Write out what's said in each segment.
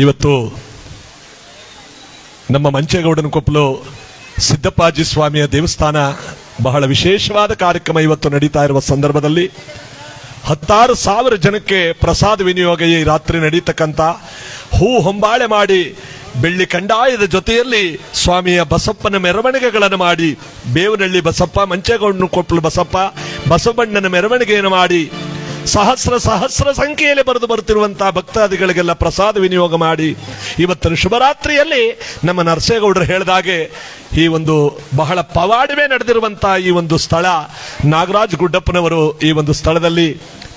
ಇವತ್ತು ನಮ್ಮ ಮಂಚೇಗೌಡನ ಕೊಪ್ಪಲು ಸಿದ್ದಪ್ಪಾಜಿ ಸ್ವಾಮಿಯ ದೇವಸ್ಥಾನ ಬಹಳ ವಿಶೇಷವಾದ ಕಾರ್ಯಕ್ರಮ ಇವತ್ತು ನಡೀತಾ ಇರುವ ಸಂದರ್ಭದಲ್ಲಿ 16,000 ಜನಕ್ಕೆ ಪ್ರಸಾದ ವಿನಿಯೋಗ ಈ ರಾತ್ರಿ ನಡೀತಕ್ಕಂಥ ಹೂ ಹೊಂಬಾಳೆ ಮಾಡಿ ಬೆಳ್ಳಿ ಕಂಡಾಯದ ಜೊತೆಯಲ್ಲಿ ಸ್ವಾಮಿಯ ಬಸಪ್ಪನ ಮೆರವಣಿಗೆಗಳನ್ನು ಮಾಡಿ ಬೇವನಹಳ್ಳಿ ಬಸಪ್ಪ, ಮಂಚೇಗೌಡನ ಕೊಪ್ಪಲು ಬಸಪ್ಪ, ಬಸವಣ್ಣನ ಮೆರವಣಿಗೆಯನ್ನು ಮಾಡಿ ಸಹಸ್ರ ಸಂಖ್ಯೆಯಲ್ಲಿ ಬರೆದು ಬರುತ್ತಿರುವಂತಹ ಭಕ್ತಾದಿಗಳಿಗೆಲ್ಲ ಪ್ರಸಾದ ವಿನಿಯೋಗ ಮಾಡಿ ಇವತ್ತಿನ ಶುಭರಾತ್ರಿಯಲ್ಲಿ ನಮ್ಮ ನರಸೇಗೌಡರು ಹೇಳಿದಾಗೆ ಈ ಒಂದು ಬಹಳ ಪವಾಡವೇ ನಡೆದಿರುವಂತಹ ಈ ಒಂದು ಸ್ಥಳ ನಾಗರಾಜ್ ಗುಡ್ಡಪ್ಪನವರು ಈ ಒಂದು ಸ್ಥಳದಲ್ಲಿ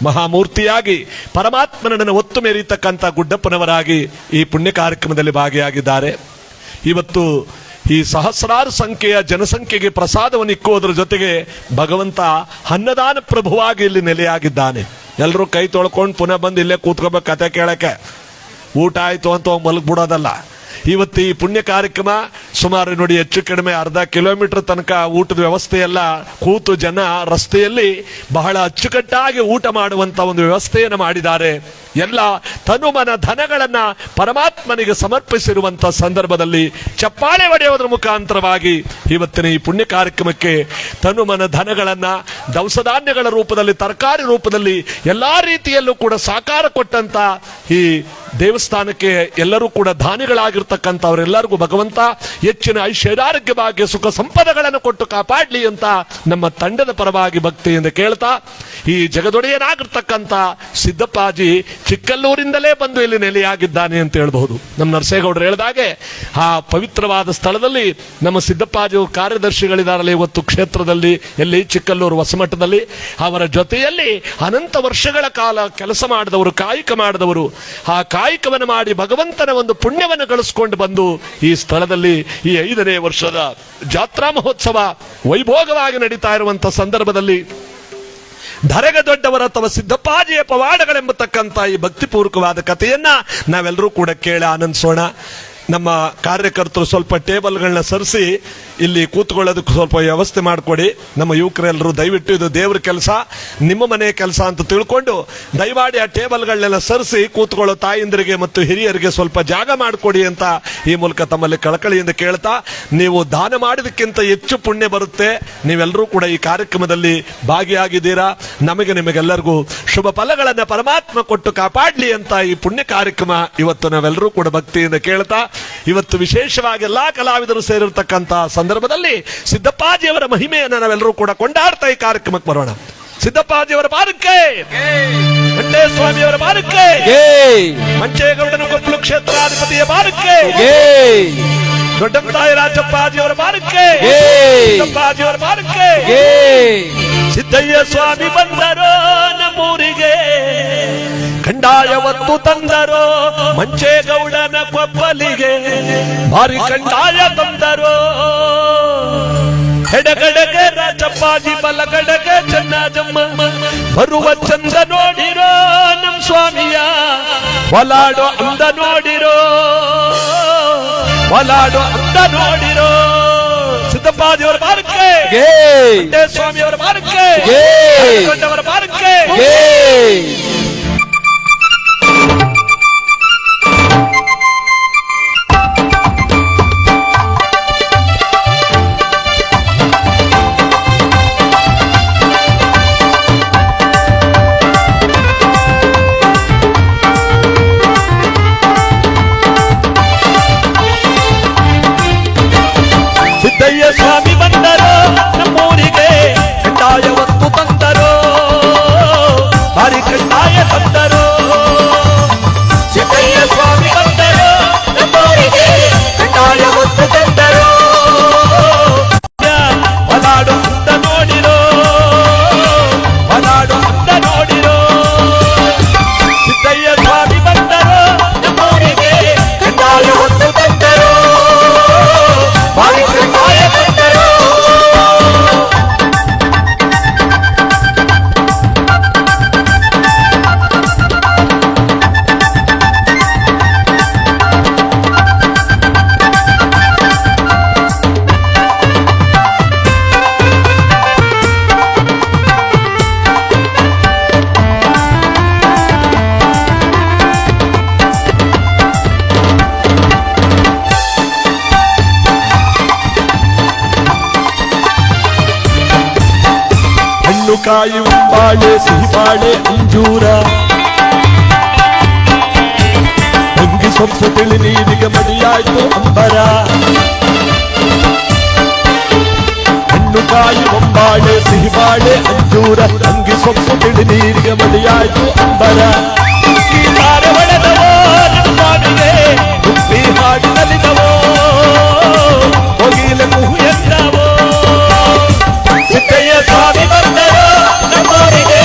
ಮಹಾಮೂರ್ತಿಯಾಗಿ ಪರಮಾತ್ಮನನ್ನು ಒತ್ತು ಮೇರಿತಕ್ಕಂಥ ಗುಡ್ಡಪ್ಪನವರಾಗಿ ಈ ಪುಣ್ಯ ಕಾರ್ಯಕ್ರಮದಲ್ಲಿ ಭಾಗಿಯಾಗಿದ್ದಾರೆ. ಇವತ್ತು ಈ ಸಹಸ್ರಾರು ಸಂಖ್ಯೆಯ ಜನಸಂಖ್ಯೆಗೆ ಪ್ರಸಾದವನ್ನು ಇಕ್ಕುವುದರ ಜೊತೆಗೆ ಭಗವಂತ ಅನ್ನದಾನ ಪ್ರಭುವಾಗಿ ಇಲ್ಲಿ ನೆಲೆಯಾಗಿದ್ದಾನೆ. ಎಲ್ಲರೂ ಕೈ ತೊಳ್ಕೊಂಡು ಪುನಃ ಬಂದು ಇಲ್ಲೇ ಕೂತ್ಕೋಬೇಕು ಕತೆ ಕೇಳಕ್ಕೆ. ಊಟ ಆಯ್ತು ಅಂತ ಮಲಗ್ಬಿಡೋದಲ್ಲ. ಇವತ್ತು ಈ ಪುಣ್ಯ ಕಾರ್ಯಕ್ರಮ ಸುಮಾರು ನೋಡಿ ಹೆಚ್ಚು ಕಡಿಮೆ ಅರ್ಧ ಕಿಲೋಮೀಟರ್ ತನಕ ಊಟದ ವ್ಯವಸ್ಥೆ ಎಲ್ಲ ಕೂತು ಜನ ರಸ್ತೆಯಲ್ಲಿ ಬಹಳ ಅಚ್ಚುಕಟ್ಟಾಗಿ ಊಟ ಮಾಡುವಂತ ಒಂದು ವ್ಯವಸ್ಥೆಯನ್ನು ಮಾಡಿದ್ದಾರೆ. ಎಲ್ಲ ತನುಮನ ಧನಗಳನ್ನ ಪರಮಾತ್ಮನಿಗೆ ಸಮರ್ಪಿಸಿರುವಂತ ಸಂದರ್ಭದಲ್ಲಿ ಚಪ್ಪಾಳೆ ಹೊಡೆಯುವುದರ ಮುಖಾಂತರವಾಗಿ ಇವತ್ತಿನ ಈ ಪುಣ್ಯ ಕಾರ್ಯಕ್ರಮಕ್ಕೆ ತನುಮನ ಧನಗಳನ್ನ ದವಸಧಾನ್ಯಗಳ ರೂಪದಲ್ಲಿ, ತರಕಾರಿ ರೂಪದಲ್ಲಿ ಎಲ್ಲಾ ರೀತಿಯಲ್ಲೂ ಕೂಡ ಸಾಕಾರ ಕೊಟ್ಟಂತ ಈ ದೇವಸ್ಥಾನಕ್ಕೆ ಎಲ್ಲರೂ ಕೂಡ ದಾನಿಗಳಾಗಿರ್ತಕ್ಕಂಥವರೆಲ್ಲರಿಗೂ ಭಗವಂತ ಹೆಚ್ಚಿನ ಐಶ್ವರ್ಯಾರೋಗ್ಯ ಭಾಗ್ಯ ಸುಖ ಸಂಪದಗಳನ್ನು ಕೊಟ್ಟು ಕಾಪಾಡ್ಲಿ ಅಂತ ನಮ್ಮ ತಂಡದ ಪರವಾಗಿ ಭಕ್ತಿಯಿಂದ ಕೇಳ್ತಾ, ಈ ಜಗದೊಡೆಯನಾಗಿರ್ತಕ್ಕಂಥ ಸಿದ್ದಪ್ಪಾಜಿ ಚಿಕ್ಕಲ್ಲೂರಿಂದಲೇ ಬಂದು ಇಲ್ಲಿ ನೆಲೆಯಾಗಿದ್ದಾನೆ ಅಂತ ಹೇಳ್ಬಹುದು. ನಮ್ಮ ನರಸೇಗೌಡರು ಹೇಳಿದಾಗೆ ಆ ಪವಿತ್ರವಾದ ಸ್ಥಳದಲ್ಲಿ ನಮ್ಮ ಸಿದ್ದಪ್ಪಾಜಿ ಕಾರ್ಯದರ್ಶಿಗಳಿದಾರಲ್ಲ ಇವತ್ತು ಕ್ಷೇತ್ರದಲ್ಲಿ, ಎಲ್ಲಿ ಚಿಕ್ಕಲ್ಲೂರು ಹೊಸಮಠದಲ್ಲಿ, ಅವರ ಜೊತೆಯಲ್ಲಿ ಅನಂತ ವರ್ಷಗಳ ಕಾಲ ಕೆಲಸ ಮಾಡಿದವರು, ಕಾಯಕ ಮಾಡಿದವರು, ಆ ಕಾಯಕವನ್ನು ಮಾಡಿ ಭಗವಂತನ ಒಂದು ಪುಣ್ಯವನ್ನು ಗಳಿಸಿಕೊಂಡು ಬಂದು ಈ ಸ್ಥಳದಲ್ಲಿ ಈ 5ನೇ ವರ್ಷದ ಜಾತ್ರಾ ಮಹೋತ್ಸವ ವೈಭೋಗವಾಗಿ ನಡೀತಾ ಇರುವಂತಹ ಸಂದರ್ಭದಲ್ಲಿ ಧರೆಗೆ ದೊಡ್ಡವರ ಅಥವಾ ಸಿದ್ದಪ್ಪಾಜಿಯ ಪವಾಡಗಳೆಂಬತಕ್ಕಂಥ ಈ ಭಕ್ತಿಪೂರ್ವಕವಾದ ಕಥೆಯನ್ನ ನಾವೆಲ್ಲರೂ ಕೂಡ ಕೇಳಿ ಆನಂದಿಸೋಣ. ನಮ್ಮ ಕಾರ್ಯಕರ್ತರು ಸ್ವಲ್ಪ ಟೇಬಲ್ಗಳನ್ನ ಸರಿಸಿ ಇಲ್ಲಿ ಕೂತ್ಕೊಳ್ಳೋದಕ್ಕೆ ಸ್ವಲ್ಪ ವ್ಯವಸ್ಥೆ ಮಾಡಿಕೊಡಿ. ನಮ್ಮ ಯುವಕರೆಲ್ಲರೂ ದಯವಿಟ್ಟು ಇದು ದೇವ್ರ ಕೆಲಸ, ನಿಮ್ಮ ಮನೆ ಕೆಲಸ ಅಂತ ತಿಳ್ಕೊಂಡು ದಯಮಾಡಿ ಆ ಟೇಬಲ್ಗಳನ್ನೆಲ್ಲ ಸರಿಸಿ ಕೂತ್ಕೊಳ್ಳೋ ತಾಯಿಂದರಿಗೆ ಮತ್ತು ಹಿರಿಯರಿಗೆ ಸ್ವಲ್ಪ ಜಾಗ ಮಾಡಿಕೊಡಿ ಅಂತ ಈ ಮೂಲಕ ತಮ್ಮಲ್ಲಿ ಕಳಕಳಿಯಿಂದ ಕೇಳ್ತಾ, ನೀವು ದಾನ ಮಾಡಿದಕ್ಕಿಂತ ಹೆಚ್ಚು ಪುಣ್ಯ ಬರುತ್ತೆ. ನೀವೆಲ್ಲರೂ ಕೂಡ ಈ ಕಾರ್ಯಕ್ರಮದಲ್ಲಿ ಭಾಗಿಯಾಗಿದ್ದೀರಾ. ನಿಮಗೆಲ್ಲರಿಗೂ ಶುಭ ಫಲಗಳನ್ನ ಪರಮಾತ್ಮ ಕೊಟ್ಟು ಕಾಪಾಡ್ಲಿ ಅಂತ ಈ ಪುಣ್ಯ ಕಾರ್ಯಕ್ರಮ ಇವತ್ತು ನಾವೆಲ್ಲರೂ ಕೂಡ ಭಕ್ತಿಯಿಂದ ಕೇಳ್ತಾ, ಇವತ್ತು ವಿಶೇಷವಾಗಿ ಎಲ್ಲಾ ಕಲಾವಿದರು ಸೇರಿರ್ತಕ್ಕಂಥ ಸಂದರ್ಭದಲ್ಲಿ ಸಿದ್ದಪ್ಪಾಜಿಯವರ ಮಹಿಮೆಯನ್ನು ನಾವೆಲ್ಲರೂ ಕೂಡ ಕೊಂಡಾಡ್ತಾ ಈ ಕಾರ್ಯಕ್ರಮಕ್ಕೆ ಬರೋಣ. ಸಿದ್ದಪ್ಪಾಜಿಯವರ ಬಾರಕ್ಕೆ, ಸ್ವಾಮಿಯವರ ಬಾರಕ್ಕೆ, ಮಂಚೇಗೌಡನ ಕೊಪ್ಪಲು ಕ್ಷೇತ್ರಾಧಿಪತಿಯ ಬಾರಕ್ಕೆ, ದೊಡ್ಡಮತಾಯಿ ರಾಜಪ್ಪಾಜಿಯವರ ಬಾರಕ್ಕೆ, ಸಿದ್ದಪ್ಪಾಜಿಯವರ ಬಾರಕ್ಕೆ. ಸಿದ್ದಯ್ಯ ಸ್ವಾಮಿ ಬಂದರೋ ನಮ್ಮೂರಿಗೆ, ಕಂಡಾಯವತ್ತು ತಂದರೋ ಮಂಚೇಗೌಡನ ಕೊಪ್ಪಲಿಗೆ, ಭಾರಿ ಕಂಡಾಯ ತಂದರೋ. ಎಡಗಡೆಗೆ ರಾಜಪ್ಪಾಜಿ, ಬಲಗಡೆಗೆ ಚೆನ್ನಜಮ್ಮ, ಬರುವ ಚಂದ ನೋಡಿರೋ ನಮ್ ಸ್ವಾಮಿಯ, ಒಲಾಡೋ ಅಂದ ನೋಡಿರೋ, ಒಲಾಡೋ ಅಂದ ನೋಡಿರೋ. ಸಿದ್ದಪ್ಪಾಜಿಯವರ ಬಾರಕ್ಕೆ, ಸ್ವಾಮಿಯವರ ಬಾರಕ್ಕೆ, ದೊಡ್ಡವರ ಬಾರಕ್ಕೆ. ಸಿದ್ದಯ್ಯ ಸ್ವಾಮಿ ಬಂದರೋ ನಮ್ಮೂರಿಗೆ, ಕಂಡಾಯವತ್ತು ತಂದರೋ, ಭಾರಿ ಕಂಡಾಯ ತಂದರೋ. ಸಿದ್ದಯ್ಯ ಸ್ವಾಮಿ ಬಂದರೋ ನಮ್ಮೂರಿಗೆ, ಕಂಡಾಯವತ್ತು ತಂದರೋ, ಒಲಾಡು ಅಂದ ನೋಡಿರೋ, ಒಲಾಡು ಅಂದ ನೋಡಿರೋ. ಸಿದ್ದಯ್ಯ ಸ್ವಾಮಿ ಬಂದರೋ ನಮ್ಮೂರಿಗೆ, ಕಂಡಾಯವತ್ತು ತಂದರೋ, ಭಾರಿ ಕಂಡಾಯ ತಂದರೋ. ಕಾಯಿ ಉಂಬಾಳೆ ಸಿಹಿಬಾಳೆ ಅಂಜೂರ ಅಂಗಿ ಸೊಪ್ಪು ತಿಳಿ ನೀರಿಗೆ ಮಡಿಯಾಯ್ತು ಅಂಬರ ಹಣ್ಣು ಕಾಯಿ ಉಂಬಾಳೆ ಸಿಹಿಬಾಳೆ ಅಂಜೂರ ಅಂಗಿ ಸೊಪ್ಪು ತಿಳಿ ನೀರಿಗೆ ಮಡಿಯಾಯ್ತು ಅಂಬರ ಒಳೆದವೋ ಸ್ವಾಮಿಗೆ ಉಪ್ಪಿ ಹಾಡಿನಲ್ಲಿದವೋ ಹೋಗಿಲ ಕುಹು ಎಂದವೋ ಸಿದ್ದಯ್ಯ ಸ್ವಾಮಿ ಬಂದರು ನಮ್ಮವರಿಗೆ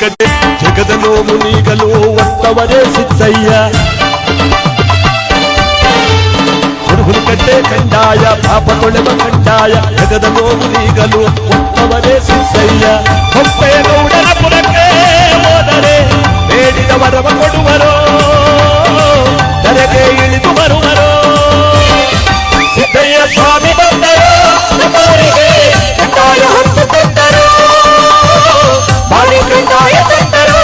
ಕಟ್ಟೆ ಜಗದ ನೋವು ನೀಗಲು ಒತ್ತವರೇ ಸಿದ್ದಯ್ಯ ಕಟ್ಟೆ ಕಂಡಾಯ ಪಾಪ ತೊಳೆವ ಕಂಡಾಯ ಜಗದ ನೋವು ನೀಗಲು ಒತ್ತವರೇ ಸಿದ್ದಯ್ಯ ಹೊಪ್ಪೆಯ ಗೌಡನ ಪುರಕ್ಕೆ ಹೋದರೆ ಬೇಡಿದ ವರವ ಕೊಡುವರೋ ಧರೆಗೆ ಇಳಿದು ಬರುವರೋ ಸಿದ್ದಯ್ಯ ಸ್ವಾಮಿ ಬಂದರು ನಮ್ಮವರಿಗೆ ಕಂಡಾಯ ಹೊತ್ತು ತಂದರು ಬಾರಿ ಕಂಡಾಯ ತಂದರು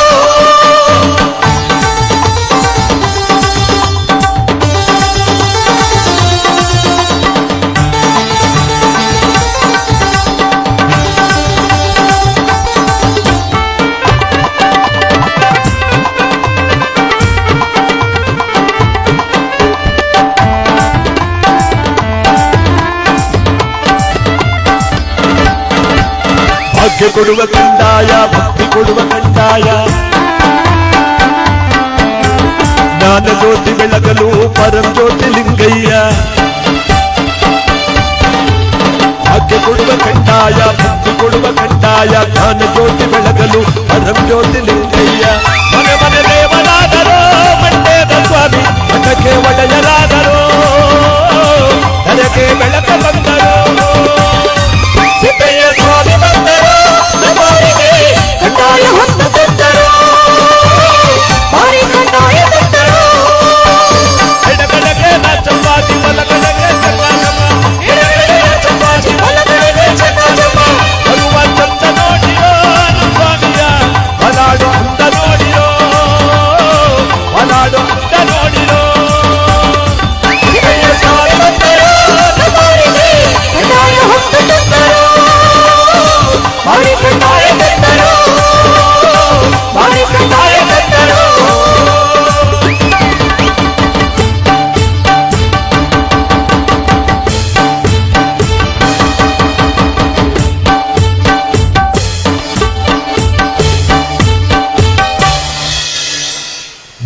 ಭಾಗ್ಯ ಕೊಡುವ ಕಂಡಾಯ ಭಕ್ತಿ ಕೊಡುವ ಕಂಡಾಯ ಜ್ಞಾನ ಜ್ಯೋತಿ ಬೆಳಗಲು ಪರಂ ಜ್ಯೋತಿ ಲಿಂಗಯ್ಯ ಭಾಗ್ಯ ಕೊಡುವ ಕಂಡಾಯ ಭಕ್ತಿ ಕೊಡುವ ಕಂಡಾಯ ಜ್ಞಾನ ಜ್ಯೋತಿ ಬೆಳಗಲು ಪರಂ ಜ್ಯೋತಿ ಲಿಂಗಯ್ಯ ಮನೆ ಮನೆ ದೇವರಾದರೋ ಮಂಡ್ಯದ ಸ್ವಾಮಿ ಮಠಕ್ಕೆ ಒಡೆಯರಾದರೋ ಧರೆಗೆ ಬೆಳಕ ಬಂದರು ಸಿದ್ದಯ್ಯ ಸ್ವಾಮಿ ಬಂದರು ನಮ್ಮವರಿಗೆ ಕಂಡಾಯ ಹೊತ್ತು ತಂದರು ಬಾರಿ ಕಂಡಾಯ ತಂದರು ಎಡಗಡೆಗೆ ಚಂಪಾಜಿ ಬಲಗಡೆಗೆ ಚಂಪಾಜಿ ಬಲಗಡೆಗೆ ಚಂಪಾಜಮ್ಮ ಬರುವ ಚಂದ ನೋಡಿರೋ ಸ್ವಾಮಿಯ ಬಲಾಡು ಅಂದ ನೋಡಿರೋ ಬಲಾಡು ಅಂದ ನೋಡಿರೋ ಸಿದ್ದಯ್ಯ ಸ್ವಾಮಿ ಬಂದರು ನಮ್ಮವರಿಗೆ ಕಂಡಾಯ ಹೊತ್ತು ತಂದರು ಬಾರಿ ಕಂಡಾಯ ತಂದರು ಬಾರಿ ಕಂಡಾಯ ತಂದರು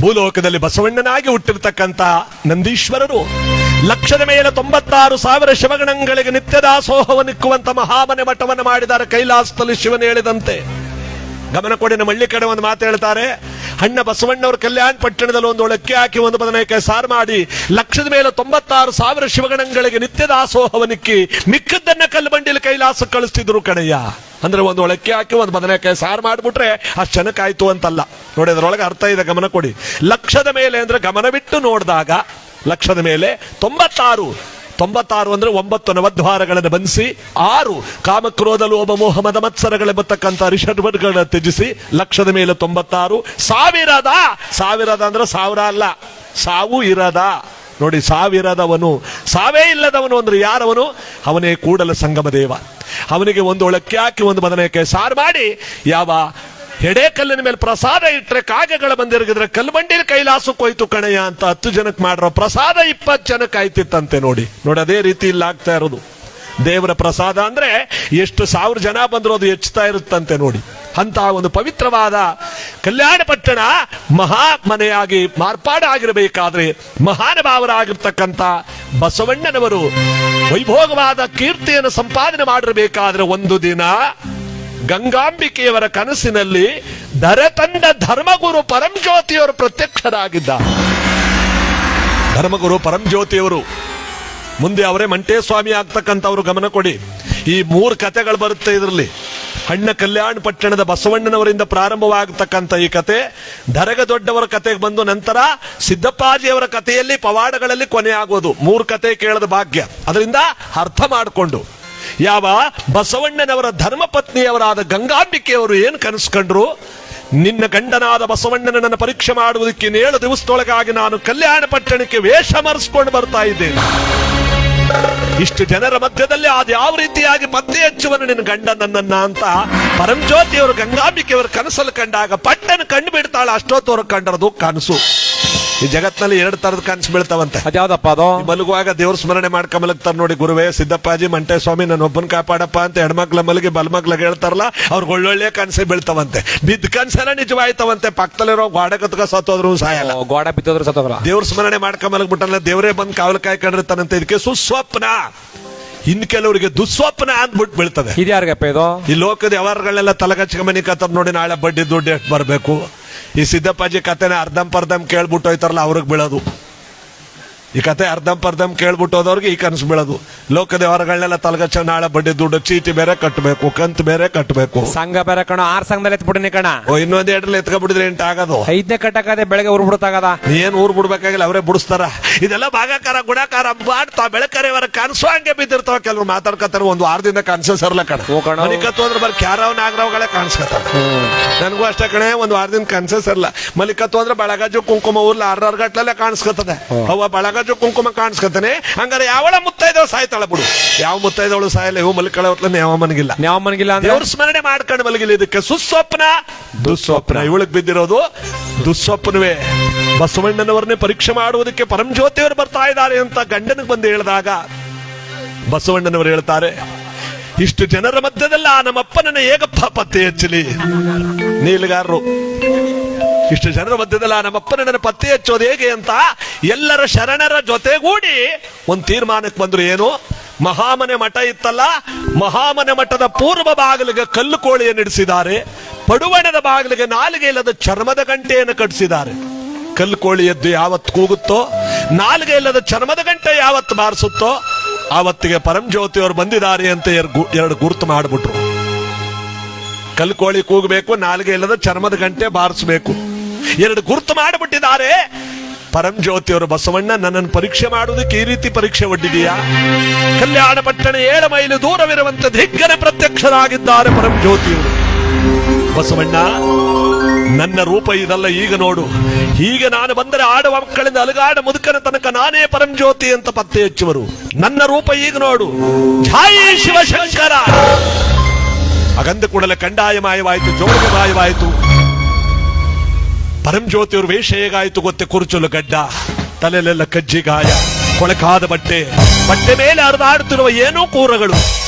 ಭೂಲೋಕದಲ್ಲಿ ಬಸವಣ್ಣನಾಗಿ ಹುಟ್ಟಿರ್ತಕ್ಕಂಥ ನಂದೀಶ್ವರರು ಲಕ್ಷದ ಮೇಲೆ 96,000 ಶಿವಗಣಗಳಿಗೆ ನಿತ್ಯ ದಾಸೋಹವನ್ನಿಕ್ಕುವಂತ ಮಹಾಮನೆ ಮಠವನ್ನು ಮಾಡಿದ್ದಾರೆ ಕೈಲಾಸದಲ್ಲಿ ಶಿವನು ಹೇಳಿದಂತೆ. ಗಮನ ಕೊಡಿ, ನಮ್ಮ ಹಳ್ಳಿ ಕಡೆ ಒಂದು ಮಾತು ಹೇಳ್ತಾರೆ, ಅಣ್ಣ ಬಸವಣ್ಣವ್ರ ಕಲ್ಯಾಣ ಪಟ್ಟಣದಲ್ಲಿ ಒಂದು ಒಳಕ್ಕೆ ಹಾಕಿ ಒಂದು ಬದನೆಕಾಯಿ ಸಾರು ಮಾಡಿ ಲಕ್ಷದ ಮೇಲೆ 96,000 ಶಿವಗಣಗಳಿಗೆ ನಿತ್ಯ ದಾಸೋಹವನ್ನಿಕ್ಕಿ ಮಿಕ್ಕದ್ದನ್ನ ಕಲ್ಲುಬಂಡಿಲಿ ಕೈಲಾಸ ಕಳಿಸ್ತಿದ್ರು ಕಣಯ್ಯ. ಅಂದ್ರೆ ಒಂದು ಒಳಕ್ಕೆ ಹಾಕಿ ಒಂದು ಬದನೆಕಾಯಿ ಸಾರು ಮಾಡಿಬಿಟ್ರೆ ಅಷ್ಟು ಜನಕ್ಕಾಯ್ತು ಅಂತಲ್ಲ ನೋಡಿ, ಅದರೊಳಗೆ ಅರ್ಥ ಇದೆ. ಗಮನ ಕೊಡಿ, ಲಕ್ಷದ ಮೇಲೆ ಅಂದ್ರೆ ಗಮನ ಬಿಟ್ಟು ನೋಡಿದಾಗ ಲಕ್ಷದ ಮೇಲೆ 96 ಅಂದ್ರೆ 9 ನವದ್ವಾರಗಳನ್ನು ಬಂಧಿಸಿ 6 ಕಾಮಕ್ರೋಧ ಲೋಭ ಮೋಹ ಮದ ಮತ್ಸರಗಳೆಂಬತಕ್ಕಂಥ ರಿಷಡ್ವರ್ಗಗಳನ್ನು ತ್ಯಜಿಸಿ ಲಕ್ಷದ ಮೇಲೆ 96 ಸಾವಿರದ ಅಂದ್ರೆ 1000 ಅಲ್ಲ, ಸಾವು ಇರದ ನೋಡಿ, ಸಾವಿರದವನು ಸಾವೇ ಇಲ್ಲದವನು ಅಂದ್ರೆ ಯಾರವನು? ಅವನೇ ಕೂಡಲ ಸಂಗಮ ದೇವ. ಅವನಿಗೆ ಒಂದು ಒಳಕ್ಕೆ ಹಾಕಿ ಒಂದು ಬದನೆಕಾಯಿ ಸಾರು ಮಾಡಿ ಯಾವ ಹೆಡೆ ಕಲ್ಲಿನ ಮೇಲೆ ಪ್ರಸಾದ ಇಟ್ರೆ ಕಾಗೆಗಳ ಬಂದಿರಗಿದ್ರೆ ಕಲ್ಲು ಬಂಡಿಲಿ ಕೈಲಾಸಕ್ಕೆ ಹೋಯ್ತು ಕಣಯ್ಯ ಅಂತ 10 ಜನಕ್ಕೆ ಮಾಡಿರೋ ಪ್ರಸಾದ 20 ಜನಕ್ಕೆ ಆಯ್ತಿತ್ತಂತೆ. ನೋಡಿ ಅದೇ ರೀತಿ ಇಲ್ಲಿ ಆಗ್ತಾ ಇರೋದು. ದೇವರ ಪ್ರಸಾದ ಅಂದ್ರೆ ಎಷ್ಟು 1000 ಜನ ಬಂದ್ರು ಅದು ಹೆಚ್ಚುತ್ತಾ ಇರುತ್ತಂತೆ ನೋಡಿ. ಅಂತ ಒಂದು ಪವಿತ್ರವಾದ ಕಲ್ಯಾಣ ಪಟ್ಟಣ ಮಹಾ ಮನೆಯಾಗಿ ಮಾರ್ಪಾಡಾಗಿರಬೇಕಾದ್ರೆ ಮಹಾನುಭಾವರಾಗಿರ್ತಕ್ಕಂಥ ಬಸವಣ್ಣನವರು ವೈಭೋಗವಾದ ಕೀರ್ತಿಯನ್ನು ಸಂಪಾದನೆ ಮಾಡಿರಬೇಕಾದ್ರೆ ಒಂದು ದಿನ ಗಂಗಾಂಬಿಕೆಯವರ ಕನಸಿನಲ್ಲಿ ಧರೆತಂದ ಧರ್ಮಗುರು ಪರಂಜ್ಯೋತಿಯವರು ಪ್ರತ್ಯಕ್ಷರಾಗಿದ್ದ. ಧರ್ಮಗುರು ಪರಂಜ್ಯೋತಿಯವರು ಮುಂದೆ ಅವರೇ ಮಂಟೇಸ್ವಾಮಿ ಆಗ್ತಕ್ಕಂಥವ್ರು. ಗಮನ ಕೊಡಿ, ಈ 3 ಕಥೆಗಳು ಬರುತ್ತೆ ಇದರಲ್ಲಿ. ಅಣ್ಣ ಕಲ್ಯಾಣ ಪಟ್ಟಣದ ಬಸವಣ್ಣನವರಿಂದ ಪ್ರಾರಂಭವಾಗತಕ್ಕಂಥ ಈ ಕತೆ ಧರೆಗ ದೊಡ್ಡವರ ಕತೆಗೆ ಬಂದು ನಂತರ ಸಿದ್ದಪ್ಪಾಜಿಯವರ ಕಥೆಯಲ್ಲಿ ಪವಾಡಗಳಲ್ಲಿ ಕೊನೆ ಆಗೋದು. 3 ಕತೆ ಕೇಳದ ಭಾಗ್ಯ. ಅದರಿಂದ ಅರ್ಥ ಮಾಡಿಕೊಂಡು ಯಾವ ಬಸವಣ್ಣನವರ ಧರ್ಮಪತ್ನಿಯವರಾದ ಗಂಗಾಂಬಿಕೆಯವರು ಏನು ಕನಸು ಕಂಡ್ರು? ನಿನ್ನ ಗಂಡನಾದ ಬಸವಣ್ಣನ ನನ್ನ ಪರೀಕ್ಷೆ ಮಾಡುವುದಕ್ಕೆ 7 ದಿವಸದೊಳಗಾಗಿ ನಾನು ಕಲ್ಯಾಣ ಪಟ್ಟಣಕ್ಕೆ ವೇಷ ಮರೆಸ್ಕೊಂಡು ಬರ್ತಾ ಇದ್ದೇನೆ. ಇಷ್ಟು ಜನರ ಮಧ್ಯದಲ್ಲಿ ಅದು ಯಾವ ರೀತಿಯಾಗಿ ಪತ್ತೆ ಹಚ್ಚುವನು ನಿನ್ನ ಗಂಡ ನನ್ನನ್ನ ಅಂತ ಪರಂಜ್ಯೋತಿಯವರು ಗಂಗಾಂಬಿಕೆಯವರು ಕನಸಲ್ಲಿ ಕಂಡಾಗ ಪಟ್ಟಣ ಕಂಡು ಬಿಡ್ತಾಳ. ಅಷ್ಟೊತ್ತವ್ರು ಕಂಡರದು ಕನಸು. ಈ ಜಗತ್ನಲ್ಲಿ 2 ತರದ ಕನಸು ಬೀಳ್ತಾವಂತೆ. ಅದ್ಯಾವ್ದಪ್ಪ ಅದು? ಮಲಗುವಾಗ ದೇವ್ರ ಸ್ಮರಣೆ ಮಾಡ್ಕೊಂಡ್ ಮಲಗ್ತಾರ ನೋಡಿ. ಗುರುವೇ ಸಿದ್ದಪ್ಪಾಜಿ ಮಂಟೆ ಸ್ವಾಮಿ ನನ್ನ ಒಬ್ಬನ ಕಾಪಾಡಪ್ಪ ಅಂತ ಹೆಣ್ಮಕ್ಳ ಮಲಗಿ ಬಲ್ಮಕ್ಳಿಗೆ ಹೇಳ್ತಾರಲ್ಲ, ಅವ್ರಿಗೆ ಒಳ್ಳೊಳ್ಳೆ ಕನಸೆ ಬೀಳ್ತಾವಂತೆ. ಬಿದ್ದ ಕನಸೆಲ್ಲ ನಿಜವಾಯ್ತವಂತೆ. ಪಕ್ಕದಲ್ಲಿರೋ ಗೋಡೆ ಕತ್ಕ ಸತ್ತೋದ್ರು ಸಾಯಲ್ಲ, ಗೋಡೆ ಬಿತ್ತೋದ್ರು ಸತ್ತೋದ್ರ. ದೇವ್ರ ಸ್ಮರಣೆ ಮಾಡ್ಕೊಂಡ್ ಮಲಗ್ಬಿಟ್ಟಲ್ಲ, ದೇವರೇ ಬಂದು ಕಾವಲು ಕಾಯ್ಕೊಂಡಿರ್ತಾನಂತೆ. ಇದಕ್ಕೆ ಸುಸ್ವಪ್ನ. ಇನ್ ಕೆಲವರಿಗೆ ದುಸ್ವಪ್ನ ಅಂದ್ಬಿಟ್ಟು ಬೀಳ್ತದೆ. ಇದ್ಯಾರಿಗಪ್ಪ ಇದು? ಈ ಲೋಕದ ವ್ಯವಹಾರಗಳೆಲ್ಲ ತಲೆಗಚ್ಚ ಮನಿ ಕತ್ತರ್ ನೋಡಿ, ನಾಳೆ ಬಡ್ಡಿ ದುಡ್ಡು ಎಷ್ಟು ಬರಬೇಕು. ಈ ಸಿದ್ದಪ್ಪಾಜಿ ಕತೆನ ಅರ್ಧಂಪರ್ಧಂ ಕೇಳ್ಬಿಟ್ಟು ಹೋಯ್ತಾರಲ್ಲ, ಅವ್ರಿಗೆ ಬೀಳೋದು. ಈ ಕತೆ ಅರ್ಧಂಪರ್ಧಂ ಕೇಳ್ಬಿಟ್ಟು ಹೋದವ್ರಿಗೆ ಈ ಕನಸು ಬೀಳೋದು. ಲೋಕದ ವ್ಯವಹಾರಗಳನ್ನೆಲ್ಲ ತಲೆಗಚ್ಚ, ನಾಳೆ ಬಡ್ಡಿ ದುಡ್ಡು, ಚೀಟಿ ಬೇರೆ ಕಟ್ಟಬೇಕು, ಕಂತು ಬೇರೆ ಕಟ್ಟಬೇಕು. ಸಂಘ ಬೇರೆ ಕಣ. 6 ಸಂಘದಲ್ಲಿ ಎತ್ಬಿಟ್ಟಿನಿ ಕಣ. ಇನ್ನೊಂದ್ 2 ಎತ್ಕೊಬಿಡಿದ್ರೆ 8 ಆಗೋದು. 5ನೇ ಕಟ್ಟಕದೆ ಬೆಳಗ್ಗೆ ಊರ್ ಬಿಡುತ್ತಾಗದ. ಏನ್ ಊರ್ ಬಿಡ್ಬೇಕಾಗಿಲ್ಲ, ಅವರೇ ಬಿಡಿಸ್ತಾರ. ಇದೆಲ್ಲ ಭಾಗಕಾರ ಗುಣಕಾರ ಮಾಡ್ತಾ ಬೆಳಕರೆಯವರ ಕನಸು ಹಂಗೆ ಬಿದ್ದಿರ್ತಾವ. ಕೆಲವ್ರು ಮಾತಾಡ್ಕತ್ತಾರ, 1 ವಾರದಿಂದ ಕನಸು ಸರ್ಲ ಕಣ. ಮಲಿಕತ್ತು ಅಂದ್ರೆ ಬರ್ ಕ್ಯಾರವ್ ನಾಗರಾವ್ಗಳೇ ಕಾಣಿಸ್ಕತ್ತಾರ. ನನಗೂ ಅಷ್ಟೇ ಕಣೆ, 1 ವಾರದಿಂದ ಕನಸೇ ಸರ್ಲ. ಮಲಿಕತ್ತು ಅಂದ್ರೆ ಬಳಗಜು ಕುಂಕುಮ ಊರ್ಲ 6 ಗಟ್ಲೆಲ್ಲ ಕಾಣಿಸ್ಕತ್ತದೆ. ಅವ ಬಳಗಜು ಕುಂಕುಮ ಕಾಣಿಸ್ಕತಾನೆ. ಹಂಗಾರೆ ಯಾವಳ ಮುತ್ತೈದವ ಸಾಯ್ತಾಳ ಬಿಡು. ಯಾವ ಮುತ್ತೈದವಳು ಸಾಯಲ್ಲ. ಇವು ಮಲಿಕಳ ಹೊತ್ಲ ಯಾವ ಮನಗಿಲ್ಲ. ದೇವ್ರ ಸ್ಮರಣೆ ಮಾಡ್ಕೊಂಡು ಮಲಗಿಲ್ಲ. ಇದಕ್ಕೆ ಸುಸ್ವಪ್ನ ದುಸ್ವಪ್ನ. ಇವಳಿಗೆ ಬಿದ್ದಿರೋದು ದುಸ್ವಪ್ನವೇ. ಬಸವಣ್ಣನವರನ್ನೇ ಪರೀಕ್ಷೆ ಮಾಡುವುದಕ್ಕೆ ಪರಂಜ್ಯೋತಿಯವರು ಬರ್ತಾ ಇದ್ದಾರೆ ಅಂತ ಗಂಡನಿಗೆ ಬಂದು ಹೇಳಿದಾಗ ಬಸವಣ್ಣನವರು ಹೇಳ್ತಾರೆ, ಇಷ್ಟು ಜನರ ಮಧ್ಯದಲ್ಲ ನಮ್ಮಪ್ಪನನ್ನ ಹೇಗಪ್ಪ ಪತ್ತೆ ಹಚ್ಚಲಿ? ನೀಲಗಾರರು ಇಷ್ಟು ಜನರ ಮಧ್ಯದಲ್ಲ ನಮ್ಮಪ್ಪನನ್ನ ಪತ್ತೆ ಹಚ್ಚೋದು ಹೇಗೆ ಅಂತ ಎಲ್ಲರ ಶರಣರ ಜೊತೆಗೂಡಿ ಒಂದು ತೀರ್ಮಾನಕ್ಕೆ ಬಂದ್ರು. ಏನು? ಮಹಾಮನೆ ಮಠ ಇತ್ತಲ್ಲ, ಮಹಾಮನೆ ಮಠದ ಪೂರ್ವ ಬಾಗಿಲಿಗೆ ಕಲ್ಲು ಕೋಳಿಯನ್ನು ಇಡಿಸಿದ್ದಾರೆ. ಪಡುವಣದ ಬಾಗಿಲಿಗೆ ನಾಲಿಗೆ ಇಲ್ಲದ ಚರ್ಮದ ಗಂಟೆಯನ್ನು ಕಟ್ಟಿಸಿದ್ದಾರೆ. ಕಲ್ಲು ಕೋಳಿ ಎದ್ದು ಯಾವತ್ತು ಕೂಗುತ್ತೋ, ನಾಲಿಗೆ ಇಲ್ಲದ ಚರ್ಮದ ಗಂಟೆ ಯಾವತ್ತು ಬಾರಿಸುತ್ತೋ ಆವತ್ತಿಗೆ ಪರಂಜ್ಯೋತಿಯವರು ಬಂದಿದ್ದಾರೆ ಅಂತ 2 ಗುರುತು ಮಾಡಿಬಿಟ್ರು. ಕಲ್ಲು ಕೋಳಿ ಕೂಗಬೇಕು, ನಾಲಿಗೆ ಇಲ್ಲದ ಚರ್ಮದ ಗಂಟೆ ಬಾರಿಸಬೇಕು. 2 ಗುರುತು ಮಾಡಿಬಿಟ್ಟಿದ್ದಾರೆ. ಪರಂಜ್ಯೋತಿಯವರು ಬಸವಣ್ಣ ನನ್ನನ್ನು ಪರೀಕ್ಷೆ ಮಾಡುವುದಕ್ಕೆ ಈ ರೀತಿ ಪರೀಕ್ಷೆ ಒಡ್ಡಿದೀಯಾ? ಕಲ್ಯಾಣ ಪಟ್ಟಣ 7 ಮೈಲು ದೂರವಿರುವಂತೆ ದಿಗ್ಗನೆ ಪ್ರತ್ಯಕ್ಷರಾಗಿದ್ದಾರೆ ಪರಂಜ್ಯೋತಿಯವರು. ಬಸವಣ್ಣ ನನ್ನ ರೂಪ ಇದಲ್ಲ, ಈಗ ನೋಡು. ಹೀಗೆ ನಾನು ಬಂದರೆ ಆಡುವ ಮಕ್ಕಳಿಂದ ಅಲುಗಾಡ ಮುದುಕನ ತನಕ ನಾನೇ ಪರಂಜ್ಯೋತಿ ಅಂತ ಪತ್ತೆ ಹಚ್ಚುವರು. ನನ್ನ ರೂಪ ಈಗ ನೋಡು. ಝಾಯಿ ಶಿವಶಂಕರ. ಅಗಂದ ಕೂಡಲೇ ಕಂಡಾಯಮಾಯವಾಯಿತು, ಜೋಳಿಗೆ ಮಾಯವಾಯಿತು. ಪರಂಜ್ಯೋತಿಯವರು ವೇಷ ಹೇಗಾಯಿತು ಗೊತ್ತೆ? ಕುರುಚಲು ಗಡ್ಡ, ತಲೆಲೆಲ್ಲ ಕಜ್ಜಿಗಾಯ, ಕೊಳಕಾದ ಬಟ್ಟೆ, ಬಟ್ಟೆ ಮೇಲೆ ಹರಿದಾಡುತ್ತಿರುವ ಏನೋ ಕೂರಗಳು,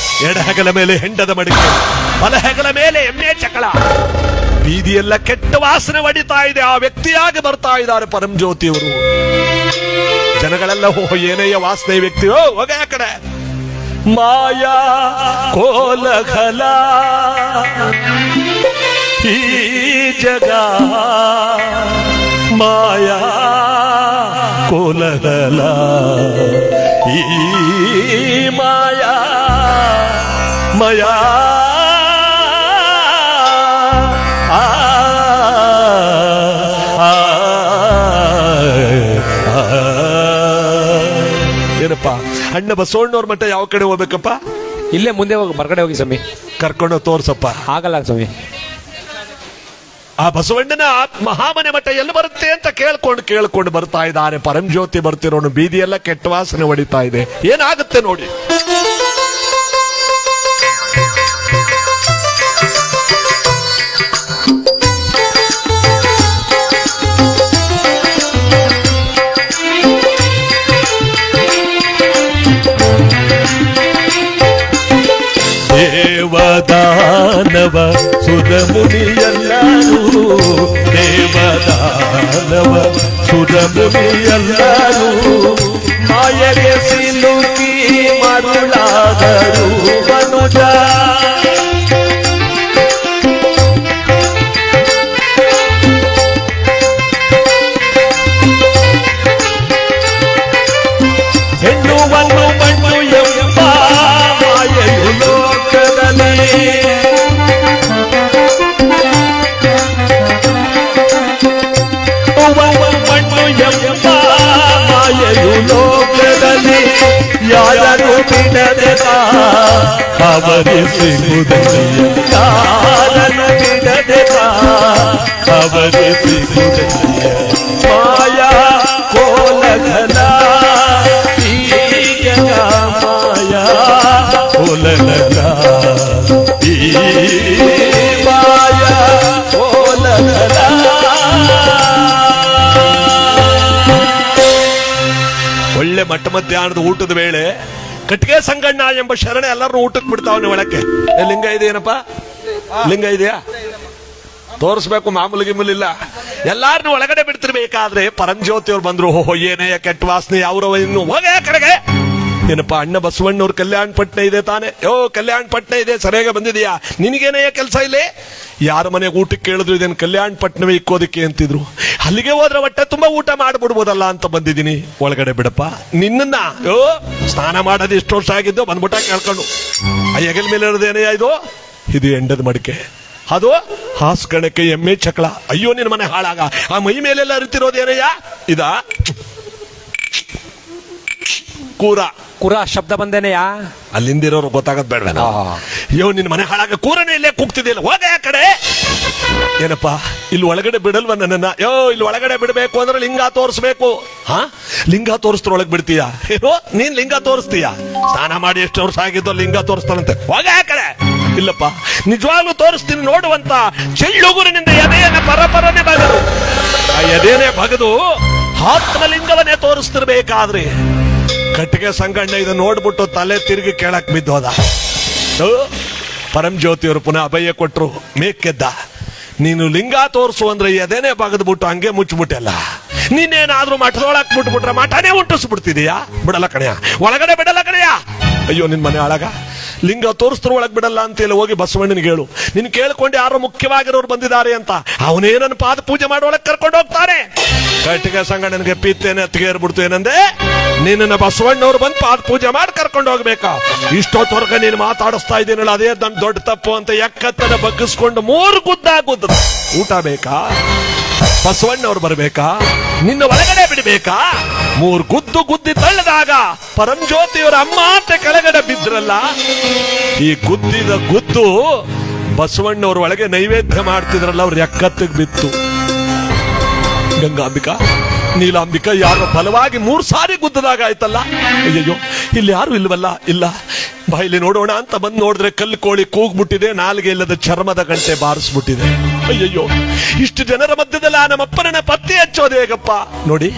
ಎಡಹೆಗಲ ಮೇಲೆ ಹೆಂಡದ ಮಡಿಕೆ, ಬಲಹೆಗಲ ಮೇಲೆ ಎಮ್ಮೆ ಚಕಳ. ಬೀದಿಯೆಲ್ಲ ಕೆಟ್ಟ ವಾಸನೆ ಹೊಡಿತಾ ಇದೆ. ಆ ವ್ಯಕ್ತಿಯಾಗಿ ಬರ್ತಾ ಇದ್ದಾರೆ ಪರಂಜ್ಯೋತಿಯವರು. ಜನಗಳೆಲ್ಲ ಏನಯ್ಯ ವಾಸನೆ ವ್ಯಕ್ತಿ, ಹೋಗ ಆ ಕಡೆ. ಮಾಯಾ ಕೋಲಘಲ ಈ ಜಗ, ಮಾಯಾ ಕೋಲಘಲ ಈ ಮಾಯಾ ಮಯಾ ಏನಪ್ಪ ಅಣ್ಣ ಬಸವಣ್ಣವ್ರ ಮಠ ಯಾವ ಕಡೆ ಹೋಗ್ಬೇಕಪ್ಪ? ಇಲ್ಲೇ ಮುಂದೆ ಹೋಗಿ ಹೊರಗಡೆ ಹೋಗಿ ಸ್ವಾಮಿ. ಕರ್ಕೊಂಡು ತೋರ್ಸಪ್ಪ. ಆಗಲ್ಲ ಸ್ವಾಮಿ. ಆ ಬಸವಣ್ಣನ ಮಹಾಮನೆ ಮಠ ಎಲ್ಲಿ ಬರುತ್ತೆ ಅಂತ ಕೇಳ್ಕೊಂಡು ಬರ್ತಾ ಇದ್ದಾರೆ. ಪರಂಜ್ಯೋತಿ ಬರ್ತಿರೋನು. ಬೀದಿಯೆಲ್ಲ ಕೆಟ್ಟ ವಾಸನೆ ಹೊಡಿತಾ ಇದೆ. ಏನಾಗುತ್ತೆ ನೋಡಿ. ದೇವದಾನವ ಸುರಮುನಿಯಲ್ಲರೂ, ದೇವದಾನವ ಸುರಮುನಿಯಲ್ಲರೂ, ಮಾಯಗೆ ಸಿಲುಕಿ ಮರುಳಾದರು ಮನುಜ. ಹೆಣ್ಣುವನ್ನು ಮಣ್ಣು ಎಂಬ ಮಾಯೆಯು ಲೋಕದಲ್ಲಿ, ಮಣ್ಣು ಎಂಬ ಮಾಯೆಯು ಲೋಕದಲ್ಲಿ ಯಾರು ಬಿಡದೆ ಅವರಿಸಿ ಗುದಲಿಯ ಕಾರಣ ಬಿಡದೆ ಬಾ ಅವರಿಸಿ ಗುದಲಿಯ ಮಾಯಾ ಕೋಲಘನ ಈ ಜಗ ಮಾಯಾ ಕೋಲಘನ ಈ ಮಾಯಾ ಕೋಲಘನ. ಒಳ್ಳೆ ಮಟ್ಟ ಮಧ್ಯಾಹ್ನದ ಊಟದ ವೇಳೆ ಕಟ್ಟಿಗೆ ಸಂಗಣ್ಣ ಎಂಬ ಶರಣ ಎಲ್ಲರೂ ಊಟಕ್ಕೆ ಬಿಡ್ತಾವನೆ ಒಳಕ್ಕೆ. ಲಿಂಗ ಇದೆಯೇನಪ್ಪ? ಲಿಂಗ ಇದೆಯಾ? ತೋರಿಸ್ಬೇಕು, ಮಾಮೂಲಿ ಗಿಮ್ಮಲಿಲ್ಲ. ಎಲ್ಲಾರನ್ನು ಒಳಗಡೆ ಬಿಡ್ತಿರ್ಬೇಕಾದ್ರೆ ಪರಂಜ್ಯೋತಿ ಅವ್ರು ಬಂದ್ರು. ಓಹೋ ಏನೇ ಕೆಟ್ಟ ವಾಸನೆ, ಯಾವ್ರವ ಇನ್ನು ಹೋಗೇ ಕಡೆಗೆ. ಏನಪ್ಪಾ ಅಣ್ಣ ಬಸವಣ್ಣವ್ರ ಕಲ್ಯಾಣ ಪಟ್ನೆ ಇದೆ ತಾನೆ? ಕಲ್ಯಾಣ ಪಟ್ನೆ ಇದೆ, ಸರಿಯಾಗಿ ಬಂದಿದೆಯಾ? ನಿನಗೇನೇ ಕೆಲಸ ಇಲ್ಲಿ? ಯಾರ ಮನೆಗೆ ಊಟಕ್ಕೆ ಕೇಳಿದ್ರು ಇದೇನು ಕಲ್ಯಾಣ ಪಟ್ನವೇ ಇಕ್ಕೋದಕ್ಕೆ ಅಂತಿದ್ರು. ಅಲ್ಲಿಗೆ ಹೋದ್ರೆ ಹೊಟ್ಟೆ ತುಂಬಾ ಊಟ ಮಾಡ್ಬಿಡ್ಬೋದಲ್ಲ ಅಂತ ಬಂದಿದ್ದೀನಿ. ಒಳಗಡೆ ಬಿಡಪ್ಪ. ನಿನ್ನ ಸ್ನಾನ ಮಾಡೋದು ಎಷ್ಟು ವರ್ಷ ಆಗಿದ್ದು ಬಂದ್ಬಿಟ್ಟ ಕೇಳ್ಕೊಂಡು. ಆ ಹೆಗಲ ಮೇಲೆ ಇರೋದೇನೆಯಾ ಇದು ಎಂಡದ ಮಡಿಕೆ, ಅದು ಹಾಸ್ಕಣಕ್ಕೆ ಎಮ್ಮೆ ಚಕ್ಳ. ಅಯ್ಯೋ ನಿನ್ನ ಮನೆ ಹಾಳಾಗ. ಆ ಮೈ ಮೇಲೆಲ್ಲ ಅರಿತಿರೋದೇನಯ್ಯ? ಇದ ಕೂರ. ಕುರ ಶಬ್ದ ಬಂದೇನೆಯಾ? ಅಲ್ಲಿಂದಿರೋರು ಗೊತ್ತಾಗದ್ ಬೇಡವೇನ? ಅಯ್ಯೋ ನಿನ್ನ ಮನೆ ಹಾಳಾಗ ಕೂರನೇ ಇಲ್ಲೇ ಕೂಗ್ತಿದ್ದಿಲ್ಲ, ಹೋಗ ಆ ಕಡೆ. ಏನಪ್ಪಾ ಇಲ್ಲಿ ಒಳಗಡೆ ಬಿಡಲ್ವ ನನ್ನನ್ನ? ಇಲ್ಲಿ ಒಳಗಡೆ ಬಿಡಬೇಕು ಅಂದ್ರೆ ಲಿಂಗ ತೋರಿಸ್ಬೇಕು. ಲಿಂಗ ತೋರಿಸ್ತ್ರೊಳಗ್ ಬಿಡ್ತೀಯ? ಏನೋ ನೀನ್ ಲಿಂಗ ತೋರಿಸ್ತೀಯ? ಸ್ನಾನ ಮಾಡಿ ಎಷ್ಟು ವರ್ಷ ಆಗಿದ್ದೋ ಲಿಂಗ ತೋರಿಸ್ತಾನಂತೆ. ಹೋಗ ಆ ಕಡೆ. ಇಲ್ಲಪ್ಪ ನಿಜವಾಗ್ಲೂ ತೋರಿಸ್ತೀನಿ ನೋಡುವಂತ ಚೆಳ್ಳುಗುರಿನಿಂದ ಎದೆಯನ್ನ ಪರಪರನೆ ಬಗದು, ಆ ಎದೆನೇ ಬಗದು ಆತ್ಮಲಿಂಗವನ್ನೇ ತೋರಿಸ್ತಿರ್ಬೇಕಾದ್ರೆ ಕಟ್ಟಿಗೆ ಸಂಗಣ್ಣ ಇದು ನೋಡ್ಬಿಟ್ಟು ತಲೆ ತಿರುಗಿ ಕೇಳಕ್ ಬಿದ್ದೋದ. ಪರಂಜ್ಯೋತಿಯವರು ಪುನಃ ಅಭಯ ಕೊಟ್ರು. ಮೇಕೆದ್ದ. ನೀನು ಲಿಂಗ ತೋರಿಸು ಅಂದ್ರೆ ಎದೆನೇ ಬಗದ್ಬಿಟ್ಟು ಹಂಗೆ ಮುಚ್ಚಿಬಿಟ್ಟೆಲ್ಲ. ನೀನೇನಾದ್ರೂ ಮಠದೊಳಕ್ ಬಿಟ್ಬಿಟ್ರೆ ಮಠನೇ ಉಂಟಿಸ್ಬಿಡ್ತಿದೀಯಾ? ಬಿಡಲ್ಲ ಕಣೆಯ, ಒಳಗಡೆ ಬಿಡಲ್ಲ ಕಣೆಯ. ಅಯ್ಯೋ ನಿನ್ ಮನೆ ಒಳಗ ಲಿಂಗ ತೋರಿಸ್ತಾರ ಒಳಗ್ ಬಿಡಲ್ಲ ಅಂತ ಹೇಳಿ ಹೋಗಿ ಬಸವಣ್ಣನಿಗೆ ಹೇಳು. ನಿನ್ ಕೇಳ್ಕೊಂಡು ಯಾರೋ ಮುಖ್ಯವಾಗಿರೋರು ಬಂದಿದ್ದಾರೆ ಅಂತ. ಅವನೇ ನನ್ನ ಪಾದ ಪೂಜೆ ಮಾಡೋಳಕ್ ಕರ್ಕೊಂಡು ಹೋಗ್ತಾನೆ. ಕಟ್ಟಿಗೆ ಸಂಗಣ್ಣನಿಗೆ ಪಿತ್ತೇನೆ ಅತ್ತಿಗೇರ್ಬಿಡ್ತು. ಏನಂದೆ? ನಿನ್ನ ಬಸವಣ್ಣವ್ರು ಬಂದು ಪಾದ ಪೂಜೆ ಮಾಡಿ ಕರ್ಕೊಂಡು ಹೋಗ್ಬೇಕಾ? ಇಷ್ಟೊತ್ತವರ್ಗ ನೀನು ಮಾತಾಡಿಸ್ತಾ ಇದ್ದೀನಲ್ಲ, ಅದೇ ನನ್ ದೊಡ್ಡ ತಪ್ಪು ಅಂತ ಎಕ್ಕತ್ತನ ಬಗ್ಗಿಸ್ಕೊಂಡು 3 ಗುದ್ದ ಊಟ ಬೇಕಾ? ಬಸವಣ್ಣವ್ರು ಬರ್ಬೇಕಾ? ನಿನ್ನ ಒಳಗಡೆ ಬಿಡಬೇಕಾ? 3 ಗುದ್ದಿ ತಳ್ಳಿದಾಗ ಪರಂಜ್ಯೋತಿಯವರ ಅಮ್ಮ ಅಂತ ಕೆಳಗಡೆ ಬಿದ್ರಲ್ಲ. ಈ ಗುದ್ದಿದ ಗುದ್ದು ಬಸವಣ್ಣವ್ರ ಒಳಗೆ ನೈವೇದ್ಯ ಮಾಡ್ತಿದ್ರಲ್ಲ, ಅವ್ರ ಎಕ್ಕತ್ತಿಗೆ ಬಿತ್ತು. ಗಂಗಾಂಬಿಕಾ ನೀಲಾಂಬಿಕಾ ಯಾರೋ ಬಲವಾಗಿ 3 ಸಾರಿ ಗುದ್ದದಾಗ ಆಯ್ತಲ್ಲ. ಅಯ್ಯಯ್ಯೋ ಇಲ್ಲಿ ಯಾರು ಇಲ್ವಲ್ಲ. ಇಲ್ಲ ಬಾಯಿಲಿ ನೋಡೋಣ ಅಂತ ಬಂದು ನೋಡಿದ್ರೆ ಕಲ್ಲು ಕೋಳಿ ಕೂಗ್ಬಿಟ್ಟಿದೆ, ನಾಲ್ಗೆ ಇಲ್ಲದ ಚರ್ಮದ ಗಂಟೆ ಬಾರಿಸ್ಬಿಟ್ಟಿದೆ. ಅಯ್ಯಯ್ಯೋ ಇಷ್ಟು ಜನರ ಮಧ್ಯದಲ್ಲಿ ನಮ್ಮಪ್ಪನ ಪತ್ತೆ ಹಚ್ಚೋದು ಹೇಗಪ್ಪ? ನೋಡಿ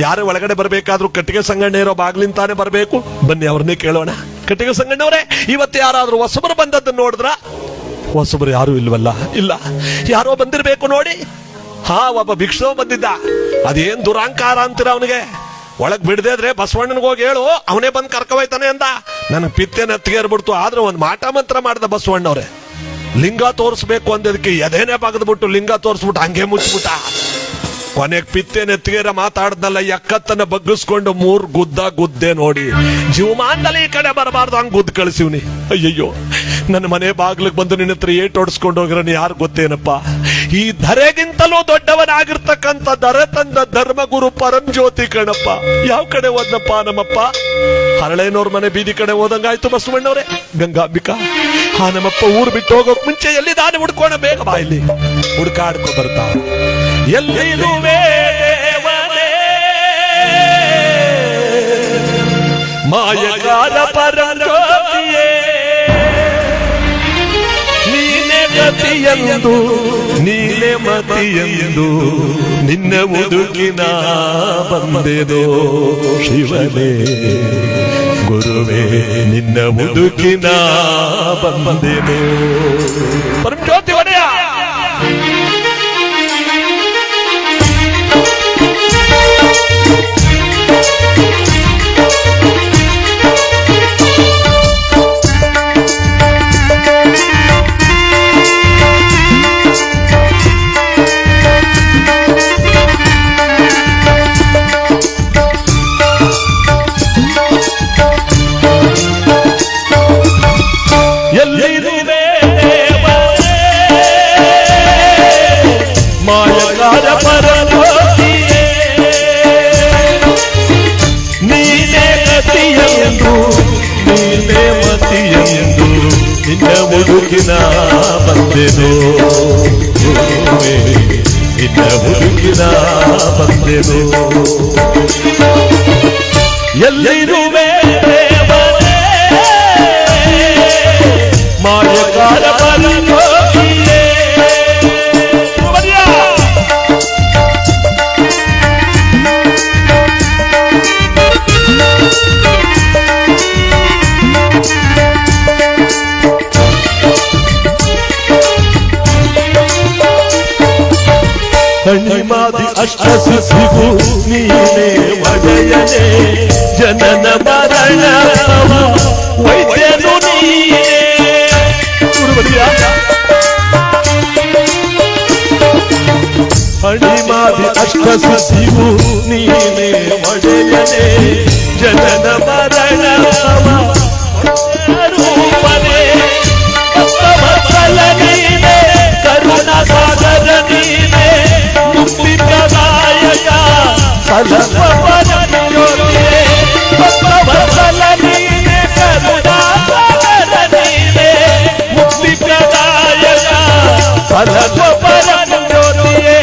ಯಾರೇ ಒಳಗಡೆ ಬರ್ಬೇಕಾದ್ರೂ ಕಟ್ಟಿಗೆ ಸಂಗಣ್ಣ ಇರೋ ಬಾಗ್ಲಿಂತಾನೆ ಬರ್ಬೇಕು. ಬನ್ನಿ ಅವ್ರನ್ನೇ ಕೇಳೋಣ. ಕಟ್ಟಿಗೆ ಸಂಗಣ್ಣವ್ರೆ, ಇವತ್ತು ಯಾರಾದ್ರೂ ಹೊಸಬರು ಬಂದದ್ದನ್ನು ನೋಡಿದ್ರ? ಹೊಸಬರು ಯಾರು ಇಲ್ವಲ್ಲ. ಇಲ್ಲ ಯಾರೋ ಬಂದಿರ್ಬೇಕು ನೋಡಿ. ಒಬ್ಬ ಭಿಕ್ಷು ಬಂದಿದ್ದ. ಅದೇನ್ ದುರಾಂಕಾರ ಅಂತೀರ ಅವನಿಗೆ? ಒಳಗ್ ಬಿಡದೆ ಇದ್ರೆ ಬಸವಣ್ಣನಿಗೆ ಹೋಗಿ ಹೇಳು, ಅವನೇ ಬಂದು ಕರ್ಕೊಯ್ತಾನೆ ಅಂದ. ನನಗೆ ಪಿತ್ತೇನೆ ಹತ್ತಿಗೇರ್ಬಿಡ್ತು. ಆದ್ರೆ ಒಂದು ಮಾಟ ಮಂತ್ರ ಮಾಡ್ದ ಬಸವಣ್ಣವ್ರೆ. ಲಿಂಗ ತೋರಿಸ್ಬೇಕು ಅಂದದಕ್ಕೆ ಎದೇನೆ ಬಗದ್ಬಿಟ್ಟು ಲಿಂಗ ತೋರಿಸ್ಬಿಟ್ಟು ಹಂಗೆ ಮುಚ್ಬಿಟ್ಟ. ಕೊನೆಗೆ ಪಿತ್ತೇನೆ ಎತ್ತಿಗೇರ ಮಾತಾಡ್ದಲ್ಲ, ಎಕ್ಕತ್ತನ್ನ ಬಗ್ಗಿಸ್ಕೊಂಡು 3 ಗುದ್ದೆ ನೋಡಿ. ಜೀವಮಾನದಲ್ಲಿ ಈ ಕಡೆ ಬರಬಾರ್ದು ಹಂಗ್ ಗುದ್ದು ಕಳಿಸಿವ್ನಿ. ಅಯ್ಯಯ್ಯೋ ನನ್ನ ಮನೆ ಬಾಗ್ಲಿಗೆ ಬಂದು ನಿನ್ನ ಹತ್ರ ಏಟ್ ಹೊಡ್ಸ್ಕೊಂಡು ಹೋಗಿರೋನು ಯಾರು ಗೊತ್ತೇನಪ್ಪ? ಈ ಧರೆಗಿಂತಲೂ ದೊಡ್ಡವನಾಗಿರ್ತಕ್ಕಂಥ ಧರೆ ತಂದ ಧರ್ಮಗುರು ಪರಂಜ್ಯೋತಿ ಕಣಪ್ಪ. ಯಾವ ಕಡೆ ಹೋದ್ನಪ್ಪ ನಮ್ಮಪ್ಪ? ಹರಳೇನವ್ರ ಮನೆ ಬೀದಿ ಕಡೆ ಹೋದಂಗಾಯ್ತು ಬಸವಣ್ಣವ್ರೆ. ಗಂಗಾಂಬಿಕಾ ನಮ್ಮಪ್ಪ ಊರು ಬಿಟ್ಟು ಹೋಗೋಕ್ ಮುಂಚೆ ಎಲ್ಲಿದ್ದಾನೆ ಹುಡ್ಕೋಣ, ಬೇಗ ಬಾ ಇಲ್ಲಿ. ಹುಡ್ಕಾಡ್ಕೊ ಬರ್ತಾವ. ಎಲ್ಲಿರುವೆ ಮಾಯಗಾರ ಪರಂಜ್ಯೋತಿಯೇ, ನೀನೆ ಗತಿಯೆಂದು ನೀನೆ ಮತಿಯೆಂದು ನಿನ್ನ ಮುದುಕಿನ ಬಂದೆದೋ ಶಿವನೇ ಗುರುವೇ, ನಿನ್ನ ಮುದುಕಿನ ಬಂದೆದೋ. ಪರಂಜ್ಯೋತಿ ಒಡೆಯ ಎಲ್ಲಿರುವೆ ದೇವರೇ ಹುಡುಕಿನ ಬಂದೆನು ನಿನ್ನ ಹುಡುಕಿನ ಬಂದೆನು ಎಲ್ಲಿರುವೆ ದೇವರೇ ಮಾಯಕಾರ ಬರಲೋಗಿಯೇ ಕಣಿಮಾದಿ ಅಷ್ಟಸಿಸಿಗು ನೀನೇ ಒಡೆಯನೆ ಜನನ ಮರಣ ವೈದ್ಯನು ನೀನೇ ಕಣಿಮಾದಿ ಅಷ್ಟಸಿಸಿಗು ನೀನೇ ಒಡೆಯನೆ ಜನನ ಮರಣ ರೂಪನೇ ನೀನೇ ಕರುಣ ಸಾಗರ ನೀನೇ ಮುಕ್ತಿ ಪ್ರದಾಯಕ ಸಲಪರಜ್ಯೋತಿಯೇ ಭಕ್ತವತ್ಸಲ ನೀನೇ ಕರುಣಾಸಾಗರ ನೀನೇ ಮುಕ್ತಿ ಪ್ರದಾಯಕ ಸಲಪರಜ್ಯೋತಿಯೇ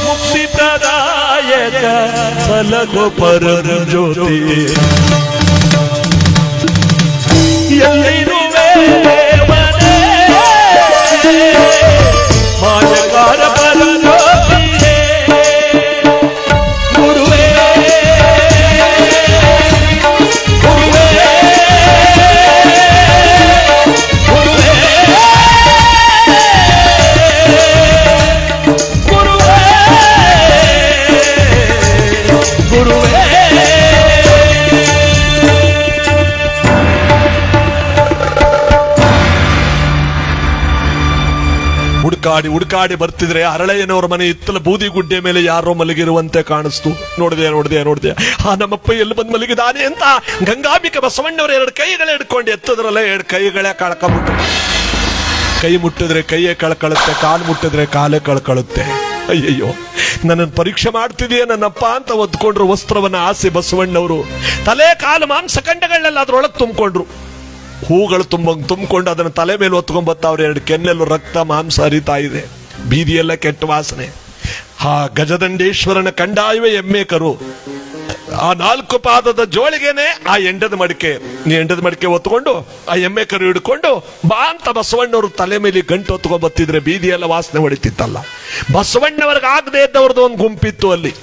ಮುಕ್ತಿ ಪ್ರದಾಯಕ ಸಲಪರಜ್ಯೋತಿಯೇ ಎಲ್ಲಿರುವೆ ದೇವರೇ ಮಾಯಕಾರ ಬರಲೋಗಿಯೇ ಗುರುವೇ ಗುರುವೇ ಗುರುವೇ ಗುರುವೇ ಗುರುವೇ ಹುಡುಕಾಡಿ ಬರ್ತಿದ್ರೆ ಹರಳೆಯನವರ ಮನೆ ಇತ್ತಲ ಬೂದಿ ಗುಡ್ಡೆ ಮೇಲೆ ಯಾರೋ ಮಲಗಿರುವಂತೆ ಕಾಣಿಸ್ತು. ನೋಡಿದೆ ಆ ನಮ್ಮಪ್ಪ ಎಲ್ಲಿ ಬಂದು ಮಲಗಿದಾನೆ ಅಂತ ಗಂಗಾಂಬಿಕೆ ಬಸವಣ್ಣವರ ಎರಡು ಕೈಗಳೇ ಹಿಡ್ಕೊಂಡು ಎತ್ತದ್ರಲ್ಲ, ಎರಡು ಕೈಗಳೇ ಕಳ್ಕೊಂಬಿಟ್ಟು. ಕೈ ಮುಟ್ಟಿದ್ರೆ ಕೈಯೇ ಕಳ್ಕೊಳ್ಳುತ್ತೆ, ಕಾಲು ಮುಟ್ಟಿದ್ರೆ ಕಾಲೇ ಕಳ್ಕೊಳ್ಳುತ್ತೆ. ಅಯ್ಯಯ್ಯೋ, ನನ್ನನ್ನು ಪರೀಕ್ಷೆ ಮಾಡ್ತಿದೆಯೇ ನನ್ನಪ್ಪ ಅಂತ ಒದ್ಕೊಂಡ್ರು ವಸ್ತ್ರವನ್ನ ಆಸೆ ಬಸವಣ್ಣವರು. ತಲೆ ಕಾಲು ಮಾಂಸ ಖಂಡಗಳನ್ನೆಲ್ಲ ಅದ್ರೊಳಗೆ ತುಂಬಿಕೊಂಡ್ರು. ಹೂಗಳು ತುಂಬಿಕೊಂಡು ಅದನ್ನು ತಲೆ ಮೇಲೆ ಹೊತ್ಕೊಂಡ್ಬರ್ತಾವ್ರೆ. ಎರಡು ಕೆನ್ನೆಲ್ಲೂ ರಕ್ತ ಮಾಂಸ ಹರಿತಾ ಇದೆ, ಬೀದಿಯೆಲ್ಲ ಕೆಟ್ಟ ವಾಸನೆ. ಆ ಗಜದಂಡೇಶ್ವರನ ಕಂಡಾಯುವೆ ಎಮ್ಮೆ ಕರು. ಆ 4 ಪಾದದ ಜೋಳಿಗೆನೆ ಆ ಎಂಡದ ಮಡಿಕೆ ಹೊತ್ಕೊಂಡು ಆ ಎಮ್ಮೆ ಕರು ಹಿಡ್ಕೊಂಡು ಬಾ ಅಂತ ಬಸವಣ್ಣವರು ತಲೆ ಮೇಲೆ ಗಂಟು ಹೊತ್ಕೊಂಡ್ ಬರ್ತಿದ್ರೆ ಬೀದಿಯೆಲ್ಲ ವಾಸನೆ ಹೊಡಿತಿತ್ತಲ್ಲ. ಬಸವಣ್ಣವ್ರಿಗೆ ಆಗದೆ ಇದ್ದವ್ರದ್ದು ಒಂದು ಗುಂಪಿತ್ತು ಅಲ್ಲಿ.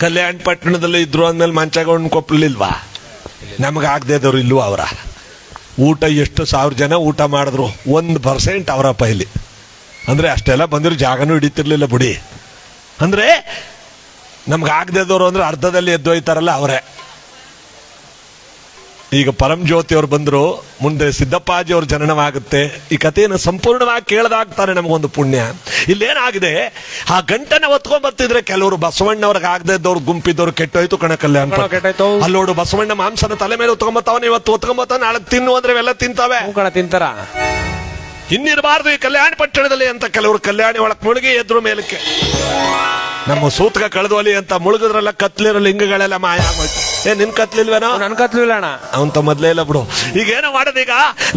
ಕಲ್ಯಾಣ ಪಟ್ಟಣದಲ್ಲಿ ಇದ್ರು ಅಂದ್ಮೇಲೆ ಮಂಚಗೊಂಡು ಕೊಪ್ಪಲಿಲ್ವಾ? ನಮಗಾಗದೆ ಇದ್ದವ್ರು ಇಲ್ವಾ? ಅವರ ಊಟ ಎಷ್ಟು 1000 ಜನ ಊಟ ಮಾಡಿದ್ರು 1% ಅವರ ಪೈಲಿ. ಅಂದ್ರೆ ಅಷ್ಟೆಲ್ಲ ಬಂದಿರೋ ಜಾಗನೂ ಹಿಡಿತಿರ್ಲಿಲ್ಲ ಬಿಡಿ. ಅಂದ್ರೆ ನಮ್ಗಾಗದೇದವರು ಅಂದ್ರೆ ಅರ್ಧದಲ್ಲಿ ಎದ್ದೋಯ್ತಾರಲ್ಲ ಅವರೇ. ಈಗ ಪರಂ ಜ್ಯೋತಿ ಅವ್ರು ಬಂದ್ರು, ಮುಂದೆ ಸಿದ್ದಪ್ಪಾಜಿ ಅವ್ರ ಜನನವಾಗುತ್ತೆ. ಈ ಕಥೆಯನ್ನು ಸಂಪೂರ್ಣವಾಗಿ ಕೇಳದಾಗ್ತಾರೆ, ನಮಗೊಂದು ಪುಣ್ಯ. ಇಲ್ಲೇನಾಗಿದೆ, ಆ ಗಂಟನ್ನ ಹೊತ್ಕೊಂಡ್ ಬರ್ತಿದ್ರೆ ಕೆಲವರು ಬಸವಣ್ಣವ್ರಿಗೆ ಆಗದೆ ಇದ್ದವ್ರು ಗುಂಪಿದ್ದವ್ರು ಕೆಟ್ಟೋಯ್ತು ಕಣಕಲ್ಯಾಣ. ಅಲ್ಲೋಡು ಬಸವಣ್ಣ ಮಾಂಸನ ತಲೆ ಮೇಲೆ ಹೊತ್ಕೊಂಬತ್ತಾವನ, ಇವತ್ತು ಹೊತ್ಕೊಂಬತ್ತಾವ, ನಾಳೆ ತಿನ್ನು ಅಂದ್ರೆ ಇವೆಲ್ಲ ತಿಂತಾವೆ, ತಿಂತಾರ. ಇನ್ನಿರಬಾರ್ದು ಈ ಕಲ್ಯಾಣ ಪಟ್ಟಣದಲ್ಲಿ ಅಂತ ಕೆಲವರು ಕಲ್ಯಾಣಿ ಒಳಕ್ ಮುಳುಗಿ ಎದ್ರು ಮೇಲಕ್ಕೆ. ನಮ್ಮ ಸೂತಕ ಕಳೆದೋಲಿ ಅಂತ ಮುಳುಗದ್ರಲ್ಲ ಕತ್ಲಿರೋ ಲಿಂಗಗಳೆಲ್ಲ ಮಾಯ ಆಗೋಯ್ತು. ನಿನ್ ಕತ್ಲಿಲ್ವೇನೋ? ನನ್ ಕತ್ಲಿಲ್ಲ ಅಣ್ಣ, ಅವಂತ ಮೊದ್ಲೇ ಇಲ್ಲ ಬಿಡು. ಈಗ ಏನೋ ಮಾಡೋದೀಗ,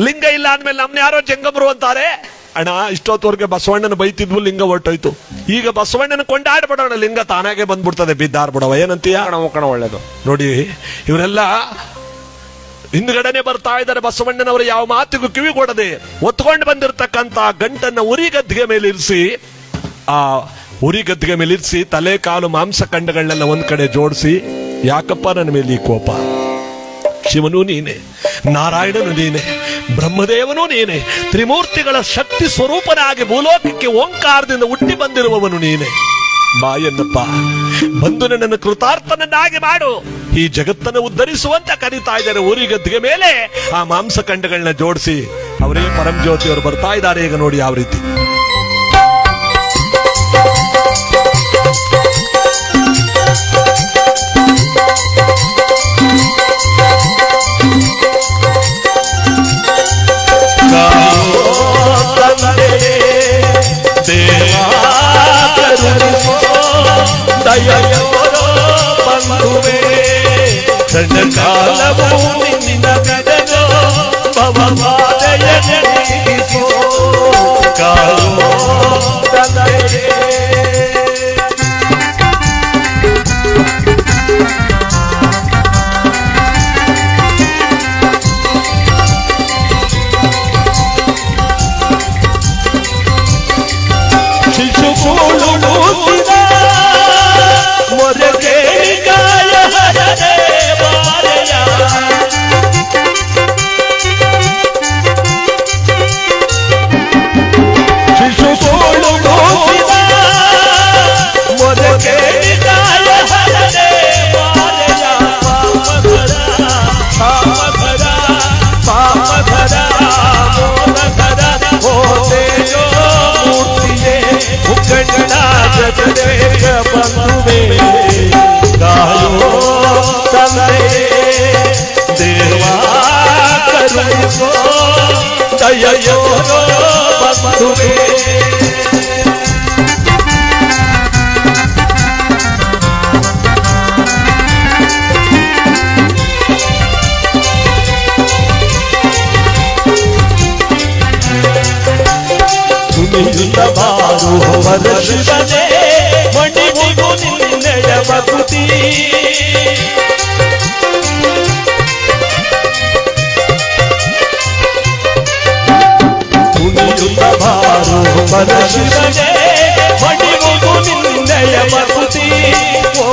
ಲಿಂಗ ಇಲ್ಲ ಅಂದ್ಮೇಲೆ ನಮ್ನ ಯಾರೋ ಜಂಗಮರು ಅಂತಾರೆ. ಅಣ್ಣ, ಇಷ್ಟೊತ್ತವರೆಗೆ ಬಸವಣ್ಣನ ಬೈತಿದ್ವು, ಲಿಂಗ ಹೊರಟೋಯ್ತು. ಈಗ ಬಸವಣ್ಣನ ಕೊಂಡಾಡ್ಬಿಡೋಣ, ಲಿಂಗ ತಾನಾಗೆ ಬಂದ್ಬಿಡ್ತದೆ, ಬಿದ್ದಾಡ್ಬಿಡವ. ಏನಂತೀಯ? ಒಳ್ಳೇದು ನೋಡಿ. ಇವರೆಲ್ಲ ಹಿಂದ್ಗಡೆನೆ ಬರ್ತಾ ಇದ್ದಾರೆ. ಬಸವಣ್ಣನವರು ಯಾವ ಮಾತಿಗೂ ಕಿವಿ ಕೊಡದೆ ಒತ್ಕೊಂಡು ಬಂದಿರತಕ್ಕಂತ ಗಂಟನ್ನ ಉರಿಗದ್ದಿಗೆ ಮೇಲೆ ಇರಿಸಿ, ಆ ಉರಿಗದ್ದಿಗೆ ಮೇಲೆ ಇರಿಸಿ ತಲೆ ಕಾಲು ಮಾಂಸ ಖಂಡಗಳನ್ನೆಲ್ಲ ಒಂದ್ ಕಡೆ ಜೋಡಿಸಿ, ಯಾಕಪ್ಪ ನನ್ನ ಮೇಲೆ ಈ ಕೋಪ? ಶಿವನೂ ನೀನೆ, ನಾರಾಯಣನು ನೀನೆ, ಬ್ರಹ್ಮದೇವನೂ ನೀನೆ, ತ್ರಿಮೂರ್ತಿಗಳ ಶಕ್ತಿ ಸ್ವರೂಪನಾಗಿ ಭೂಲೋಕಕ್ಕೆ ಓಂಕಾರದಿಂದ ಹುಟ್ಟಿ ಬಂದಿರುವವನು ನೀನೆ. ಬಾಯನ್ನಪ್ಪ, ಬಂದು ನನ್ನನ್ನು ಕೃತಾರ್ಥನನ್ನಾಗಿ ಮಾಡು, ಈ ಜಗತ್ತನ್ನು ಉದ್ಧರಿಸುವಂತ ಕರೀತಾ ಇದ್ದಾರೆ. ಊರಿಗದ್ದಿಗೆ ಮೇಲೆ ಆ ಮಾಂಸ ಖಂಡಗಳನ್ನ ಜೋಡಿಸಿ ಅವರೇ ಪರಂ ಜ್ಯೋತಿ ಅವರು ಬರ್ತಾ ಇದ್ದಾರೆ. ಈಗ ನೋಡಿ ಯಾವ ರೀತಿ. ಬಂಧುವೇ ಕ್ಷಣಕಾಲವೂ ನಿನ್ನ ಗದಗೋ ಭವವಾದಯ ಜನಿಸೋ ದಯ ತೋರೋ ಬಂಧುವೇ. ಕುಣಿಯುತ್ತ ಬಾರುವವರ ಶಿವನೇ ಮಣಿವುದು ನಿನ್ನೆಯ ಭಕ್ತಿ. ಕುಣಿಯುತ್ತ ಬಾರುವವರ ಶಿವನೇ ಮಣಿವುದು ನಿನ್ನೆಯ ಭಕ್ತಿ. ಓ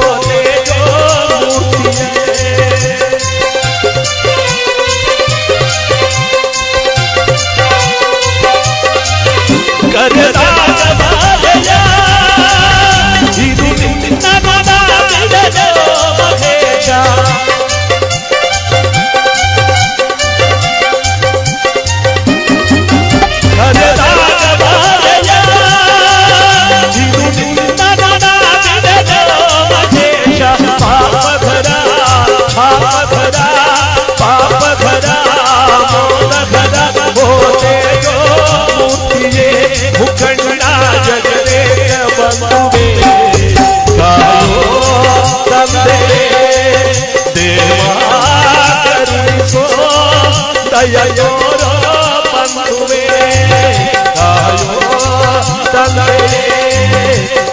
ಕರೆದಾಗಬಾರಯ ಇದು ನಿನ್ನ ನಾಮವಿದೆಯೋ ಮಹೇಶ. ಕರೆದಾಗಬಾರಯ ಇದು ನಿನ್ನ ನಾಮವಿದೆಯೋ ಮಹೇಶ. ಪಾಪಧರ ಪಾಪಧರ ಪಾಪಧರ ಮೋದಧರ ಬೋಧೆಯೋ ಮೂರ್ತಿಯೇ ಮುಖಂಡ ಜಗದೇಕ ಬಂಧುವೇ. ಕಾಯೋ ತಂದೆ ದೇವಾ ಕರುಣಿಸೋ ದಯಯೋರೋ ಬಂಧುವೇ. ಕಾಯೋ ತಂದೆ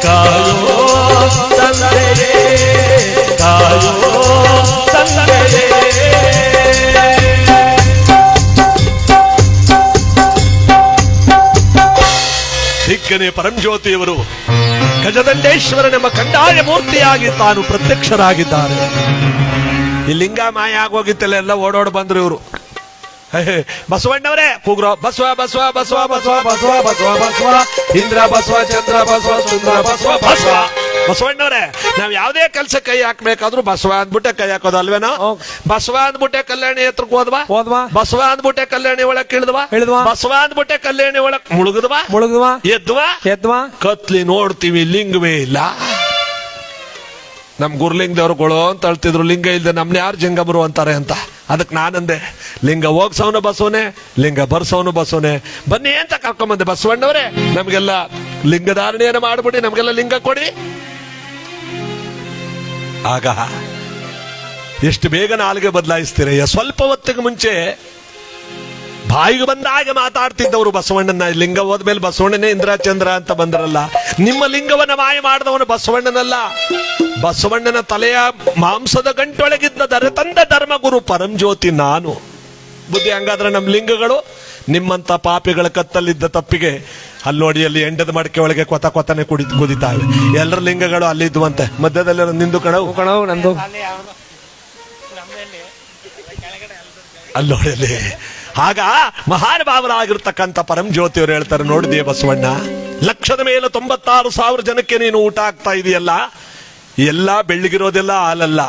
ಕಾಯೋ ತಂದೆ ಕಾಯೋ ತಂದೆ. ದಿಕ್ಕನೆ ಪರಂಜ್ಯೋತಿಯವರು ಗಜದಂಡೇಶ್ವರನೆಂಬ ಕಂದಾಯ ಮೂರ್ತಿಯಾಗಿ ತಾನು ಪ್ರತ್ಯಕ್ಷರಾಗಿದ್ದಾರೆ. ಈ ಲಿಂಗ ಮಾಯ ಆಗೋಗಿತ್ತಲ್ಲ, ಎಲ್ಲ ಓಡೋಡ್ ಬಂದ್ರು ಇವರು. ಬಸವಣ್ಣವರೇ ಕೂಗ್ರೋ ಬಸವ ಬಸವ ಬಸವ ಬಸವ ಬಸವ ಬಸವ ಬಸವ ಇಂದ್ರ ಬಸವ ಚಂದ್ರ ಬಸವ ಸುಂದರ ಬಸವ ಬಸವ. ಬಸವಣ್ಣವ್ರೆ, ನಾವ್ ಯಾವ್ದೇ ಕೆಲ್ಸ ಕೈ ಹಾಕ್ಬೇಕಾದ್ರೂ ಬಸವ ಅಂದ್ಬಿಟ್ಟೆ ಕೈ ಹಾಕೋದಲ್ವೇನೋ? ಬಸವ ಅಂದ್ಬಿಟ್ಟೆ ಕಲ್ಯಾಣಿ ಹತ್ರಕ್ ಹೋದ್ವಾ? ಬಸವ ಅಂದ್ಬಿಟ್ಟೆ ಕಲ್ಯಾಣಿ ಒಳಕ್ ಇಳಿದ್ವಾ? ಬಸವ ಅಂದ್ಬಿಟ್ಟೆ ಕಲ್ಯಾಣಿ ಒಳಕ್ ಮುಳುಗದ್ವಾ? ಎದ್ವಾ? ಕತ್ಲಿ ನೋಡ್ತೀವಿ, ಲಿಂಗವೇ ಇಲ್ಲ. ನಮ್ ಗುರುಲಿಂಗದವ್ರುಗಳು ಅಂತ ಹೇಳ್ತಿದ್ರು, ಲಿಂಗ ಇಲ್ದೆ ನಮ್ನ ಯಾರು ಜಂಗಮರು ಅಂತಾರೆ ಅಂತ. ಅದಕ್ಕೆ ನಾನಂದೆ, ಲಿಂಗ ಹೋಗ್ಸವನು ಬಸವನೇ, ಲಿಂಗ ಬರ್ಸವನು ಬಸವನೇ, ಬನ್ನಿ ಅಂತ ಕರ್ಕೊಂಬಂದೆ. ಬಸವಣ್ಣವ್ರೆ, ನಮ್ಗೆಲ್ಲ ಲಿಂಗಧಾರಣೆಯನ್ನು ಮಾಡ್ಬಿಡಿ, ನಮ್ಗೆಲ್ಲ ಲಿಂಗ ಕೊಡಿ. ಆಗ ಎಷ್ಟು ಬೇಗ ನಾಲಿಗೆ ಬದಲಾಯಿಸ್ತೀರಯ್ಯ. ಸ್ವಲ್ಪ ಹೊತ್ತಿಗೆ ಮುಂಚೆ ಬಾಯಿಗೆ ಬಂದಾಗ ಮಾತಾಡ್ತಿದ್ದವರು ಬಸವಣ್ಣನ. ಲಿಂಗ ಹೋದ್ಮೇಲೆ ಬಸವಣ್ಣನೇ ಇಂದ್ರಚಂದ್ರ ಅಂತ ಬಂದ್ರಲ್ಲ. ನಿಮ್ಮ ಲಿಂಗವನ್ನ ಮಾಯ ಮಾಡಿದವನು ಬಸವಣ್ಣನಲ್ಲ, ಬಸವಣ್ಣನ ತಲೆಯ ಮಾಂಸದ ಗಂಟೊಳಗಿದ್ದ ತಂದ ಧರ್ಮಗುರು ಪರಂಜ್ಯೋತಿ ನಾನು. ಬುದ್ಧಿ ಹಂಗಾದ್ರೆ ನಮ್ಮ ಲಿಂಗಗಳು ನಿಮ್ಮಂತ ಪಾಪಿಗಳ ಕತ್ತಲ್ಲಿದ್ದ ತಪ್ಪಿಗೆ ಅಲ್ಲಿ ನೋಡಿ, ಅಲ್ಲಿ ಎಂಡದ ಮಡಕೆ ಒಳಗೆ ಕೊತನೆ ಕುದಿತಾವೆ. ಎಲ್ಲರ ಲಿಂಗಗಳು ಅಲ್ಲಿದ್ದುವಂತೆ. ಮಧ್ಯದಲ್ಲಿ ನಿಂದು ಕಣವು ನಂದು ಅಲ್ಲಿ ನೋಡಿ ಅಲ್ಲಿ. ಆಗ ಮಹಾನುಭಾವರಾಗಿರ್ತಕ್ಕಂಥ ಪರಂಜ್ಯೋತಿಯವರು ಹೇಳ್ತಾರೆ, ನೋಡಿದೆಯೇ ಬಸವಣ್ಣ, ಲಕ್ಷದ ಮೇಲೆ 96,000 ಜನಕ್ಕೆ ನೀನು ಊಟ ಆಗ್ತಾ ಇದೆಯಲ್ಲ, ಎಲ್ಲ ಬೆಳ್ಳಿಗಿರೋದೆಲ್ಲ ಹಾಲಲ್ಲ,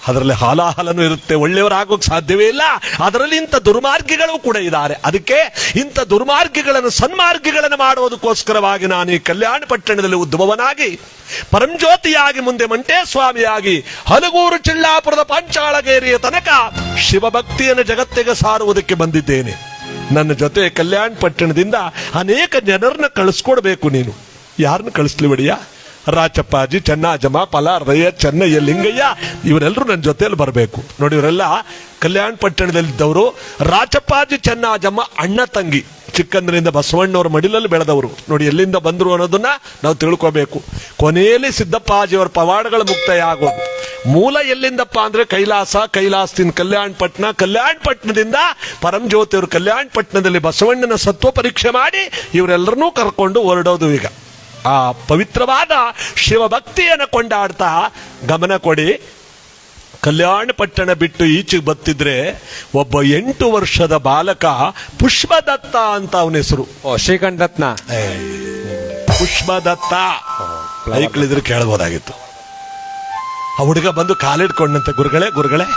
ಅದರಲ್ಲಿ ಹಾಲಾಹಲನು ಇರುತ್ತೆ. ಒಳ್ಳೆಯವರಾಗೋಕ್ ಸಾಧ್ಯವೇ ಇಲ್ಲ. ಅದರಲ್ಲಿ ಇಂಥ ದುರ್ಮಾರ್ಗಿಗಳು ಕೂಡ ಇದ್ದಾರೆ. ಅದಕ್ಕೆ ಇಂಥ ದುರ್ಮಾರ್ಗಿಗಳನ್ನು ಸನ್ಮಾರ್ಗಿಗಳನ್ನು ಮಾಡುವುದಕ್ಕೋಸ್ಕರವಾಗಿ ನಾನು ಈ ಕಲ್ಯಾಣ ಪಟ್ಟಣದಲ್ಲಿ ಉದ್ಭವನಾಗಿ ಪರಂಜ್ಯೋತಿಯಾಗಿ ಮುಂದೆ ಮಂಟೇಸ್ವಾಮಿಯಾಗಿ ಹಲಗೂರು ಚಿಳ್ಳಾಪುರದ ಪಾಂಚಾಳಗೇರಿಯ ತನಕ ಶಿವಭಕ್ತಿಯನ್ನು ಜಗತ್ತಿಗೆ ಸಾರುವುದಕ್ಕೆ ಬಂದಿದ್ದೇನೆ. ನನ್ನ ಜೊತೆ ಕಲ್ಯಾಣ ಪಟ್ಟಣದಿಂದ ಅನೇಕ ಜನರನ್ನ ಕಳಿಸ್ಕೊಡ್ಬೇಕು. ನೀನು ಯಾರನ್ನ ಕಳಿಸ್ಲಿ ಬಡಿಯ? ರಾಚಪ್ಪಾಜಿ, ಚೆನ್ನಾಜಮ್ಮ, ಪಲಾರಯ್ಯ, ಚೆನ್ನಯ್ಯ, ಲಿಂಗಯ್ಯ, ಇವರೆಲ್ಲರೂ ನನ್ನ ಜೊತೆಯಲ್ಲಿ ಬರಬೇಕು. ನೋಡಿ, ಇವರೆಲ್ಲ ಕಲ್ಯಾಣ ಪಟ್ಟಣದಲ್ಲಿದ್ದವರು. ರಾಚಪ್ಪಾಜಿ, ಚೆನ್ನಾಜಮ್ಮ ಅಣ್ಣ ತಂಗಿ, ಚಿಕ್ಕಂದ್ರಿಂದ ಬಸವಣ್ಣವ್ರ ಮಡಿಲಲ್ಲಿ ಬೆಳೆದವರು. ನೋಡಿ ಎಲ್ಲಿಂದ ಬಂದರು ಅನ್ನೋದನ್ನ ನಾವು ತಿಳ್ಕೋಬೇಕು. ಕೊನೆಯಲ್ಲಿ ಸಿದ್ದಪ್ಪಾಜಿಯವರ ಪವಾಡಗಳ ಮುಕ್ತಾಯ ಆಗೋದು. ಮೂಲ ಎಲ್ಲಿಂದಪ್ಪ ಅಂದ್ರೆ ಕೈಲಾಸದಿಂದ ಕಲ್ಯಾಣ ಪಟ್ಟಣದಿಂದ ಪರಂಜ್ಯೋತಿಯವರು ಕಲ್ಯಾಣ ಪಟ್ಟಣದಲ್ಲಿ ಬಸವಣ್ಣನ ಸತ್ವ ಪರೀಕ್ಷೆ ಮಾಡಿ ಇವರೆಲ್ಲರನ್ನೂ ಕರ್ಕೊಂಡು ಹೊರಡೋದು. ಈಗ ಆ ಪವಿತ್ರವಾದ ಶಿವಭಕ್ತಿಯನ್ನು ಕೊಂಡಾಡ್ತಾ ಗಮನ ಕೊಡಿ. ಕಲ್ಯಾಣ ಪಟ್ಟಣ ಬಿಟ್ಟು ಈಚೆಗೆ ಬತ್ತಿದ್ರೆ ಒಬ್ಬ 8 ವರ್ಷದ ಬಾಲಕ ಪುಷ್ಪದತ್ತ ಅಂತ ಅವನ ಹೆಸರು. ಶ್ರೀಕಂಠ ರತ್ನ ಪುಷ್ಪದತ್ತ ಐಕ್ಳಿದ್ರೆ ಕೇಳಬಹುದಾಗಿತ್ತು. ಆ ಹುಡುಗ ಬಂದು ಕಾಲಿಡ್ಕೊಂಡಂತೆ, ಗುರುಗಳೇ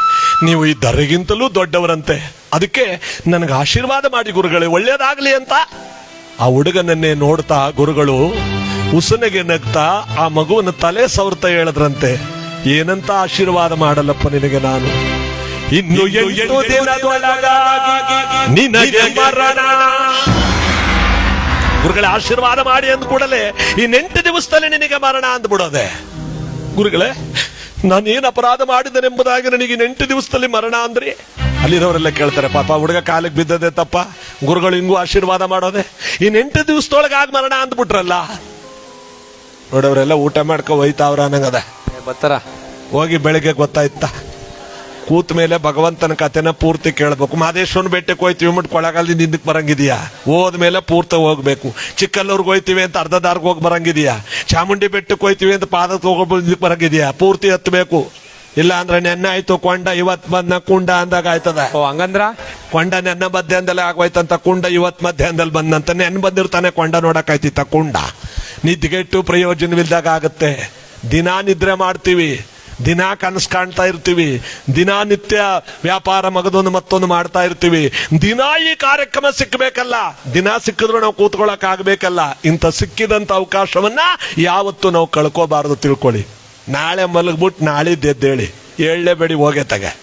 ನೀವು ಈ ದರೆಗಿಂತಲೂ ದೊಡ್ಡವರಂತೆ, ಅದಕ್ಕೆ ನನಗೆ ಆಶೀರ್ವಾದ ಮಾಡಿ ಗುರುಗಳೇ, ಒಳ್ಳೇದಾಗ್ಲಿ ಅಂತ. ಆ ಹುಡುಗನನ್ನೇ ನೋಡ್ತಾ ಗುರುಗಳು ಉಸನಿಗೆ ನಗ್ತಾ ಆ ಮಗುವನ್ನು ತಲೆ ಸವರ್ತಾ ಹೇಳಿದ್ರಂತೆ, ಏನಂತ ಆಶೀರ್ವಾದ ಮಾಡಲ್ಲಪ್ಪ ನಿನಗೆ ನಾನು, ಇನ್ನು 8 ದಿನದೊಳಗಾಗಿ ನಿನಗೆ ಮರಣ. ಗುರುಗಳ ಆಶೀರ್ವಾದ ಮಾಡಿ ಅಂದ ಕೂಡಲೇ ಇನ್ನು 8 ದಿವಸದಲ್ಲಿ ನಿನಗೆ ಮರಣ ಅಂದ್ಬಿಡೋದೆ. ಗುರುಗಳೇ, ನಾನೇನು ಅಪರಾಧ ಮಾಡಿದನೆಂಬುದಾಗಿ ನನಗೆ 8 ದಿವಸದಲ್ಲಿ ಮರಣ ಅಂದ್ರಿ. ಅಲ್ಲಿರೋರೆಲ್ಲ ಕೇಳ್ತಾರೆ, ಪಾಪ ಹುಡುಗ ಕಾಲಿಗೆ ಬಿದ್ದದೆ ತಪ್ಪ, ಗುರುಗಳು ಹಿಂಗೂ ಆಶೀರ್ವಾದ ಮಾಡೋದೆ, ಇನ್ನು 8 ದಿವಸದೊಳಗಾಗಿ ಮರಣ ಅಂದ್ಬಿಟ್ರಲ್ಲ. ನೋಡವ್ರೆಲ್ಲ ಊಟ ಮಾಡ್ಕೊ ಹೋಯ್ತಾವ್ರ ಅನ್ನಂಗದ. ಬರ್ತಾರ ಹೋಗಿ ಬೆಳಿಗ್ಗೆ ಗೊತ್ತಾಯ್ತ, ಕೂತ ಮೇಲೆ ಭಗವಂತನ ಕಥೆನ ಪೂರ್ತಿ ಕೇಳ್ಬೇಕು. ಮಾದೇಶ್ವರನ ಬೆಟ್ಟಕ್ಕೆ ಹೋಯ್ತೀವಿ ಅಂದ್ಬಿಟ್ಟು ಕೊಳ್ಳಗಾಲದಿಂದ ಹಿಂದಕ್ಕೆ ಬರಂಗಿದೆಯಾ? ಹೋದ್ಮೇಲೆ ಪೂರ್ತಿ ಹೋಗ್ಬೇಕು. ಚಿಕ್ಕಲ್ಲೂರ್ಗೆ ಹೋಯ್ತೀವಿ ಅಂತ ಅರ್ಧ ದಾರ್ಗೆ ಹೋಗಿ ಬರಂಗಿದೆಯಾ? ಚಾಮುಂಡಿ ಬೆಟ್ಟಕ್ಕೆ ಹೋಯ್ತೀವಿ ಅಂತ ಪಾದಕ್ಕೆ ಹೋಗಿ ಹಿಂದಕ್ಕೆ ಬರಂಗಿದೆಯಾ? ಪೂರ್ತಿ ಹತ್ಬೇಕು. ಇಲ್ಲ ಅಂದ್ರೆ ನೆನ್ನೆ ಆಯ್ತು ಕೊಂಡ, ಇವತ್ ಬಂದ ಕುಂಡ ಅಂದಾಗ ಆಯ್ತದ. ಓ ಹಂಗಂದ್ರ ಕೊಂಡ ನೆನ್ನ ಮಧ್ಯಾಹ್ನದಲ್ಲಿ ಆಗೋಯ್ತಂತ, ಕುಂಡ ಇವತ್ ಮಧ್ಯಾಹ್ನದಲ್ಲಿ ಬಂದಂತ. ನೆನ್ ಬಂದಿರ್ತಾನೆ ಕೊಂಡ ನೋಡಕ್ ಆಯ್ತಿತ್ತ ಕುಂಡ. ನಿದ್ಗೆಟ್ಟು ಪ್ರಯೋಜನವಿಲ್ದಾಗ ಆಗುತ್ತೆ. ದಿನಾ ನಿದ್ರೆ ಮಾಡ್ತೀವಿ, ದಿನಾ ಕನಸು ಕಾಣ್ತಾ ಇರ್ತೀವಿ, ದಿನನಿತ್ಯ ವ್ಯಾಪಾರ ಮಗದೊಂದು ಮತ್ತೊಂದು ಮಾಡ್ತಾ ಇರ್ತೀವಿ. ದಿನಾ ಈ ಕಾರ್ಯಕ್ರಮ ಸಿಕ್ಕಬೇಕಲ್ಲ, ದಿನ ಸಿಕ್ಕಿದ್ರು ನಾವು ಕೂತ್ಕೊಳ್ಳಕ್ ಆಗ್ಬೇಕಲ್ಲ. ಇಂಥ ಸಿಕ್ಕಿದಂತ ಅವಕಾಶವನ್ನ ಯಾವತ್ತೂ ನಾವು ಕಳ್ಕೋಬಾರದು, ತಿಳ್ಕೊಳ್ಳಿ. ನಾಳೆ ಮಲಗ್ಬಿಟ್ಟು ನಾಳಿದ್ದು ಎದ್ದೇಳಿ, ಏಳಲೇಬೇಡಿ ಹೋಗೇ ತಗೆ.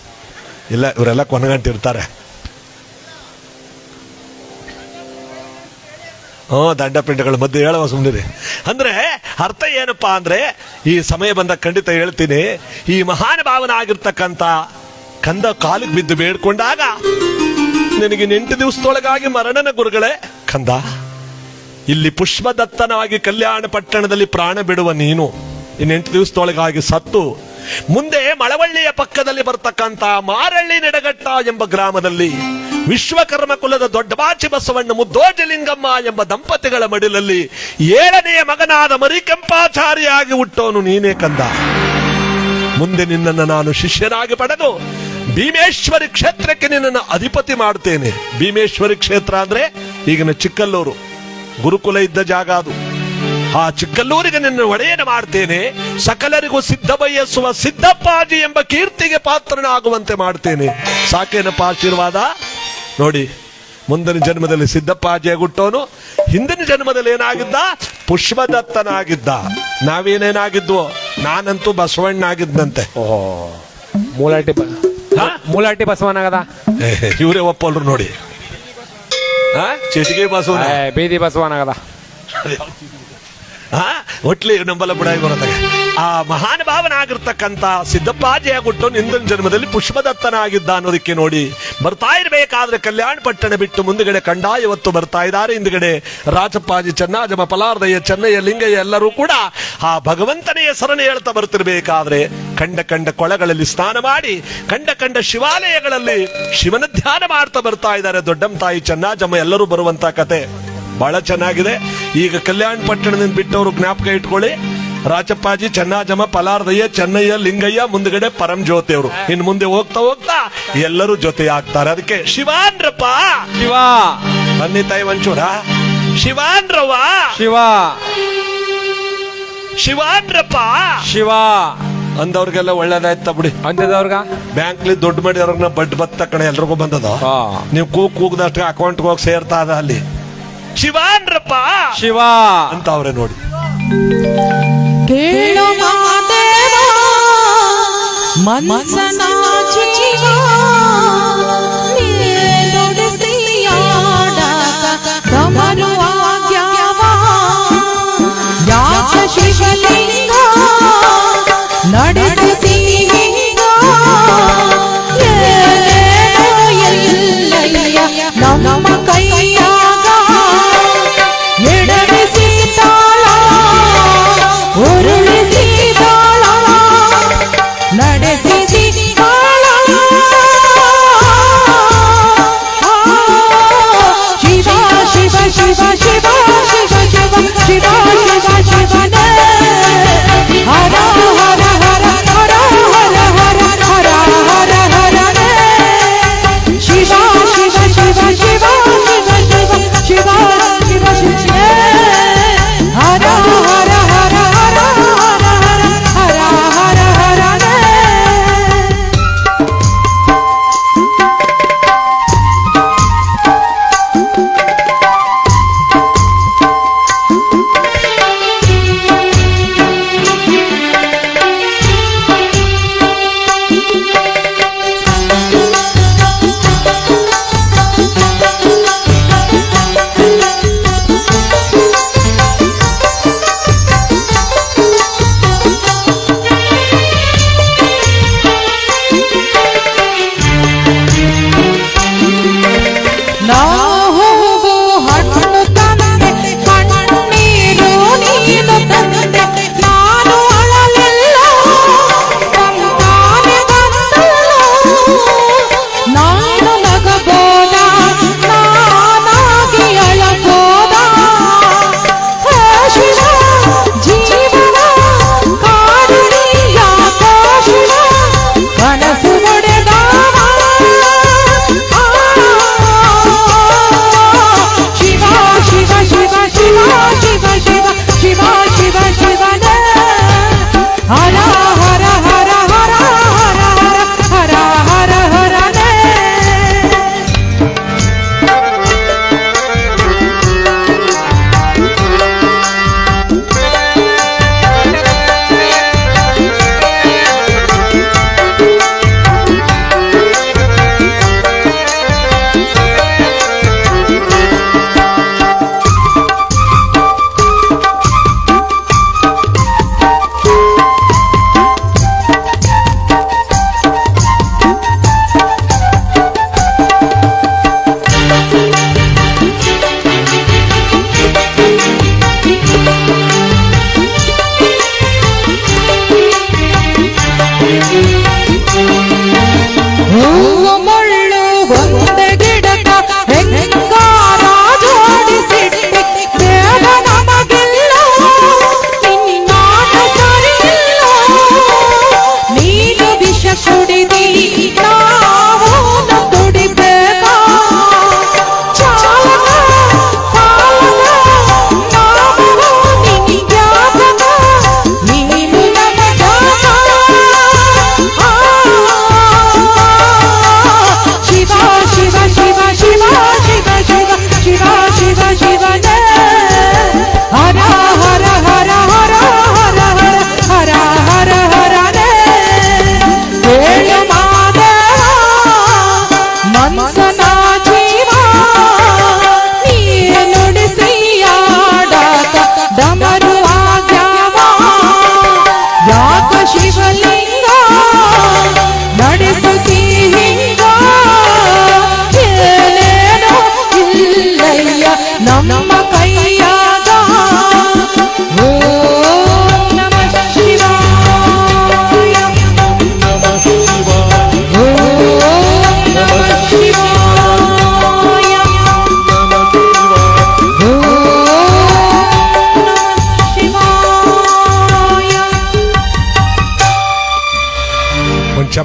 ಇಲ್ಲ, ಇವರೆಲ್ಲ ಕೊನೆಗಂಟಿರ್ತಾರೆ. ದಂಡಪಿಂಡಗಳ ಮಧ್ಯೆ ಹೇಳುವ ಸುಮ್ಮನಿರಿ. ಅಂದ್ರೆ ಅರ್ಥ ಏನಪ್ಪಾ ಅಂದ್ರೆ, ಈ ಸಮಯ ಬಂದ ಖಂಡಿತ ಹೇಳ್ತೀನಿ, ಈ ಮಹಾನುಭಾವನಾಗಿರ್ತಕ್ಕಂಥ ಕಂದ ಕಾಲಿಗೆ ಬಿದ್ದು ಬೇಡ್ಕೊಂಡಾಗ ನಿನಗೆ 8 ದಿವಸದೊಳಗಾಗಿ ಮರಣನ ಗುರುಗಳೇ. ಕಂದ, ಇಲ್ಲಿ ಪುಷ್ಪದತ್ತನಾಗಿ ಕಲ್ಯಾಣ ಪಟ್ಟಣದಲ್ಲಿ ಪ್ರಾಣ ಬಿಡುವ ನೀನು ಇನ್ನು 8 ದಿವಸದೊಳಗಾಗಿ ಸತ್ತು ಮುಂದೆ ಮಳವಳ್ಳಿಯ ಪಕ್ಕದಲ್ಲಿ ಬರ್ತಕ್ಕಂಥ ಮಾರಳ್ಳಿ ನೆಡಗಟ್ಟ ಎಂಬ ಗ್ರಾಮದಲ್ಲಿ ವಿಶ್ವಕರ್ಮ ಕುಲದ ದೊಡ್ಡಬಾಚಿ ಬಸವಣ್ಣ ಮುದ್ದೋಜಲಿಂಗಮ್ಮ ಎಂಬ ದಂಪತಿಗಳ ಮಡಿಲಲ್ಲಿ 7ನೆಯ ಮಗನಾದ ಮರಿಕೆಂಪಾಚಾರಿಯಾಗಿ ಹುಟ್ಟೋನು ನೀನೇ ಕಂದ. ಮುಂದೆ ನಿನ್ನನ್ನು ನಾನು ಶಿಷ್ಯನಾಗಿ ಪಡೆದು ಭೀಮೇಶ್ವರಿ ಕ್ಷೇತ್ರಕ್ಕೆ ನಿನ್ನನ್ನು ಅಧಿಪತಿ ಮಾಡ್ತೇನೆ. ಭೀಮೇಶ್ವರಿ ಕ್ಷೇತ್ರ ಅಂದ್ರೆ ಈಗಿನ ಚಿಕ್ಕಲ್ಲೂರು, ಗುರುಕುಲ ಇದ್ದ ಜಾಗ ಅದು. ಆ ಚಿಕ್ಕಲ್ಲೂರಿಗೆ ನಿನ್ನ ಒಡೆಯನ ಮಾಡ್ತೇನೆ. ಸಕಲರಿಗೂ ಸಿದ್ಧ ಬಯಸುವ ಸಿದ್ದಪ್ಪಾಜಿ ಎಂಬ ಕೀರ್ತಿಗೆ ಪಾತ್ರನಾಗುವಂತೆ ಮಾಡ್ತೇನೆ. ಸಾಕೇನಪ್ಪ ಆಶೀರ್ವಾದ? ನೋಡಿ, ಮುಂದಿನ ಜನ್ಮದಲ್ಲಿ ಸಿದ್ದಪ್ಪಾಜಿಯಾಗಿ ಹುಟ್ಟೋನು, ಹಿಂದಿನ ಜನ್ಮದಲ್ಲಿ ಏನಾಗಿದ್ದ? ಪುಷ್ಪದತ್ತನಾಗಿದ್ದ. ನಾವೇನೇನಾಗಿದ್ವೋ? ನಾನಂತೂ ಬಸವಣ್ಣಾಗಿದ್ದಂತೆ. ಓಹೋ, ಮೂಲಾಟಿ ಬಸವನಾಗದ. ಇವರೇ ಒಪ್ಪಲ್ರು ನೋಡಿ. ಚಿಟಿಕೆ ಬಸವನ, ಬೀದಿ ಬಸವನಾಗದ. ಒಟ್ಲಿ ನಂಬಲ್ಲ ಬುಡಾಯಿ ಬರೋದಾಗ ಆ ಮಹಾನುಭಾವನಾಗಿರ್ತಕ್ಕಂಥ ಸಿದ್ದಪ್ಪಾಜಿಯಾಗುಟ್ಟು ಹಿಂದಿನ ಜನ್ಮದಲ್ಲಿ ಪುಷ್ಪದತ್ತನಾಗಿದ್ದ ಅನ್ನೋದಕ್ಕೆ ನೋಡಿ. ಬರ್ತಾ ಇರಬೇಕಾದ್ರೆ ಕಲ್ಯಾಣ ಪಟ್ಟಣ ಬಿಟ್ಟು ಮುಂದುಗಡೆ ಕಂಡಾಯವತ್ತು ಬರ್ತಾ ಇದ್ದಾರೆ. ಹಿಂದುಗಡೆ ರಾಜಪ್ಪಾಜಿ, ಚನ್ನಾಜಮ, ಪಲಾರ್ದಯ್ಯ, ಚೆನ್ನಯ್ಯ, ಲಿಂಗಯ್ಯ ಎಲ್ಲರೂ ಕೂಡ ಆ ಭಗವಂತನೇ ಹೆಸರನ್ನು ಹೇಳ್ತಾ ಬರ್ತಿರ್ಬೇಕಾದ್ರೆ ಕಂಡ ಕೊಳಗಳಲ್ಲಿ ಸ್ನಾನ ಮಾಡಿ ಕಂಡ ಶಿವಾಲಯಗಳಲ್ಲಿ ಶಿವನ ಧ್ಯಾನ ಮಾಡ್ತಾ ಬರ್ತಾ ಇದ್ದಾರೆ. ದೊಡ್ಡಮ್ಮ ತಾಯಿ, ಚನ್ನಾಜಮ್ಮ ಎಲ್ಲರೂ ಬರುವಂತ ಕತೆ ಬಹಳ ಚೆನ್ನಾಗಿದೆ. ಈಗ ಕಲ್ಯಾಣ ಪಟ್ಟಣದಿಂದ ಬಿಟ್ಟವರು ಜ್ಞಾಪಕ ಇಟ್ಕೊಳ್ಳಿ. ರಾಜಪ್ಪಾಜಿ, ಚನ್ನಾಜಮ್ಮ, ಪಲಾರ್ದಯ್ಯ, ಚೆನ್ನಯ್ಯ, ಲಿಂಗಯ್ಯ, ಮುಂದ್ಗಡೆ ಪರಂ ಜ್ಯೋತಿ ಅವರು. ಇನ್ನು ಮುಂದೆ ಹೋಗ್ತಾ ಹೋಗ್ತಾ ಎಲ್ಲರೂ ಜೊತೆ ಆಗ್ತಾರೆ. ಅದಕ್ಕೆ ಶಿವಾನ್ರಪ್ಪ, ಶಿವ ಬನ್ನಿ ತಾಯಿ ಒಂಚೂರ. ಶಿವಾನ್ರವ್ವ, ಶಿವ ಶಿವಾನ್ರಪ್ಪ, ಶಿವ ಅಂದವ್ರಿಗೆಲ್ಲ ಒಳ್ಳೇದಾಯ್ತ ಬಿಡಿ. ಅಂದವ್ರಗ ಬ್ಯಾಂಕ್ಲಿ ದುಡ್ಡು ಮಾಡಿ ಅವ್ರನ್ನ ಬಡ್ಡಿ ಬತ್ತ ಕಣೆ ಎಲ್ರಿಗೂ ಬಂದದ. ನೀವು ಕೂಗ್ದಷ್ಟು ಅಕೌಂಟ್ಗೆ ಹೋಗಿ ಸೇರ್ತಾ ಅದ ಅಲ್ಲಿ. ಶಿವಾನ್ರಪ್ಪ, ಶಿವ ಅಂತ ಅವ್ರೆ ನೋಡಿ. ಕೇಳೋ ಮಾದೇವ ಮನಸನ ಚುಚಿವ ನುಡಿಸಿಯಾಡಕ ಕಮರುವ ಆಗ್ಯಾವ ಯಾಕ ಶಿವಲಿಂಗ ನಡೆಸಿ ಹಿಂಗ ಎಲ್ಲಯ್ಯ ನಮ್ಮ ಕೈಯಾಗ ಎಡವಿಸಿ ತಾಳ ಉರುಳಿಸಿ ತಾಳ ನಡೆಸಿ ತಾಳ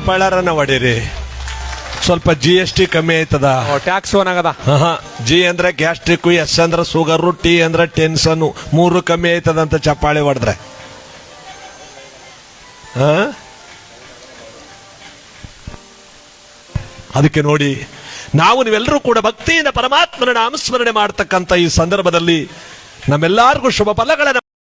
ಚಪ್ಪಾಳರನ್ನ ಹೊಡೀರಿ. ಸ್ವಲ್ಪ GST ಕಮ್ಮಿ ಆಯ್ತದ. ಟ್ಯಾಕ್ಸ್ ಓನ್ ಆಗದ. G ಅಂದ್ರೆ ಗ್ಯಾಸ್ಟ್ರಿಕ್, S ಅಂದ್ರೆ ಶುಗರ್, T ಅಂದ್ರೆ ಟೆನ್ಷನ್, 3 ಕಮ್ಮಿ ಆಯ್ತದಂತ ಚಪ್ಪಾಳೆ ಹೊಡೆದ್ರೆ. ಅದಕ್ಕೆ ನೋಡಿ, ನಾವು ನೀವೆಲ್ಲರೂ ಕೂಡ ಭಕ್ತಿಯಿಂದ ಪರಮಾತ್ಮನ ನಾಮಸ್ಮರಣೆ ಮಾಡ್ತಕ್ಕಂಥ ಈ ಸಂದರ್ಭದಲ್ಲಿ ನಮ್ಮೆಲ್ಲರಿಗೂ ಶುಭ ಫಲಗಳನ್ನು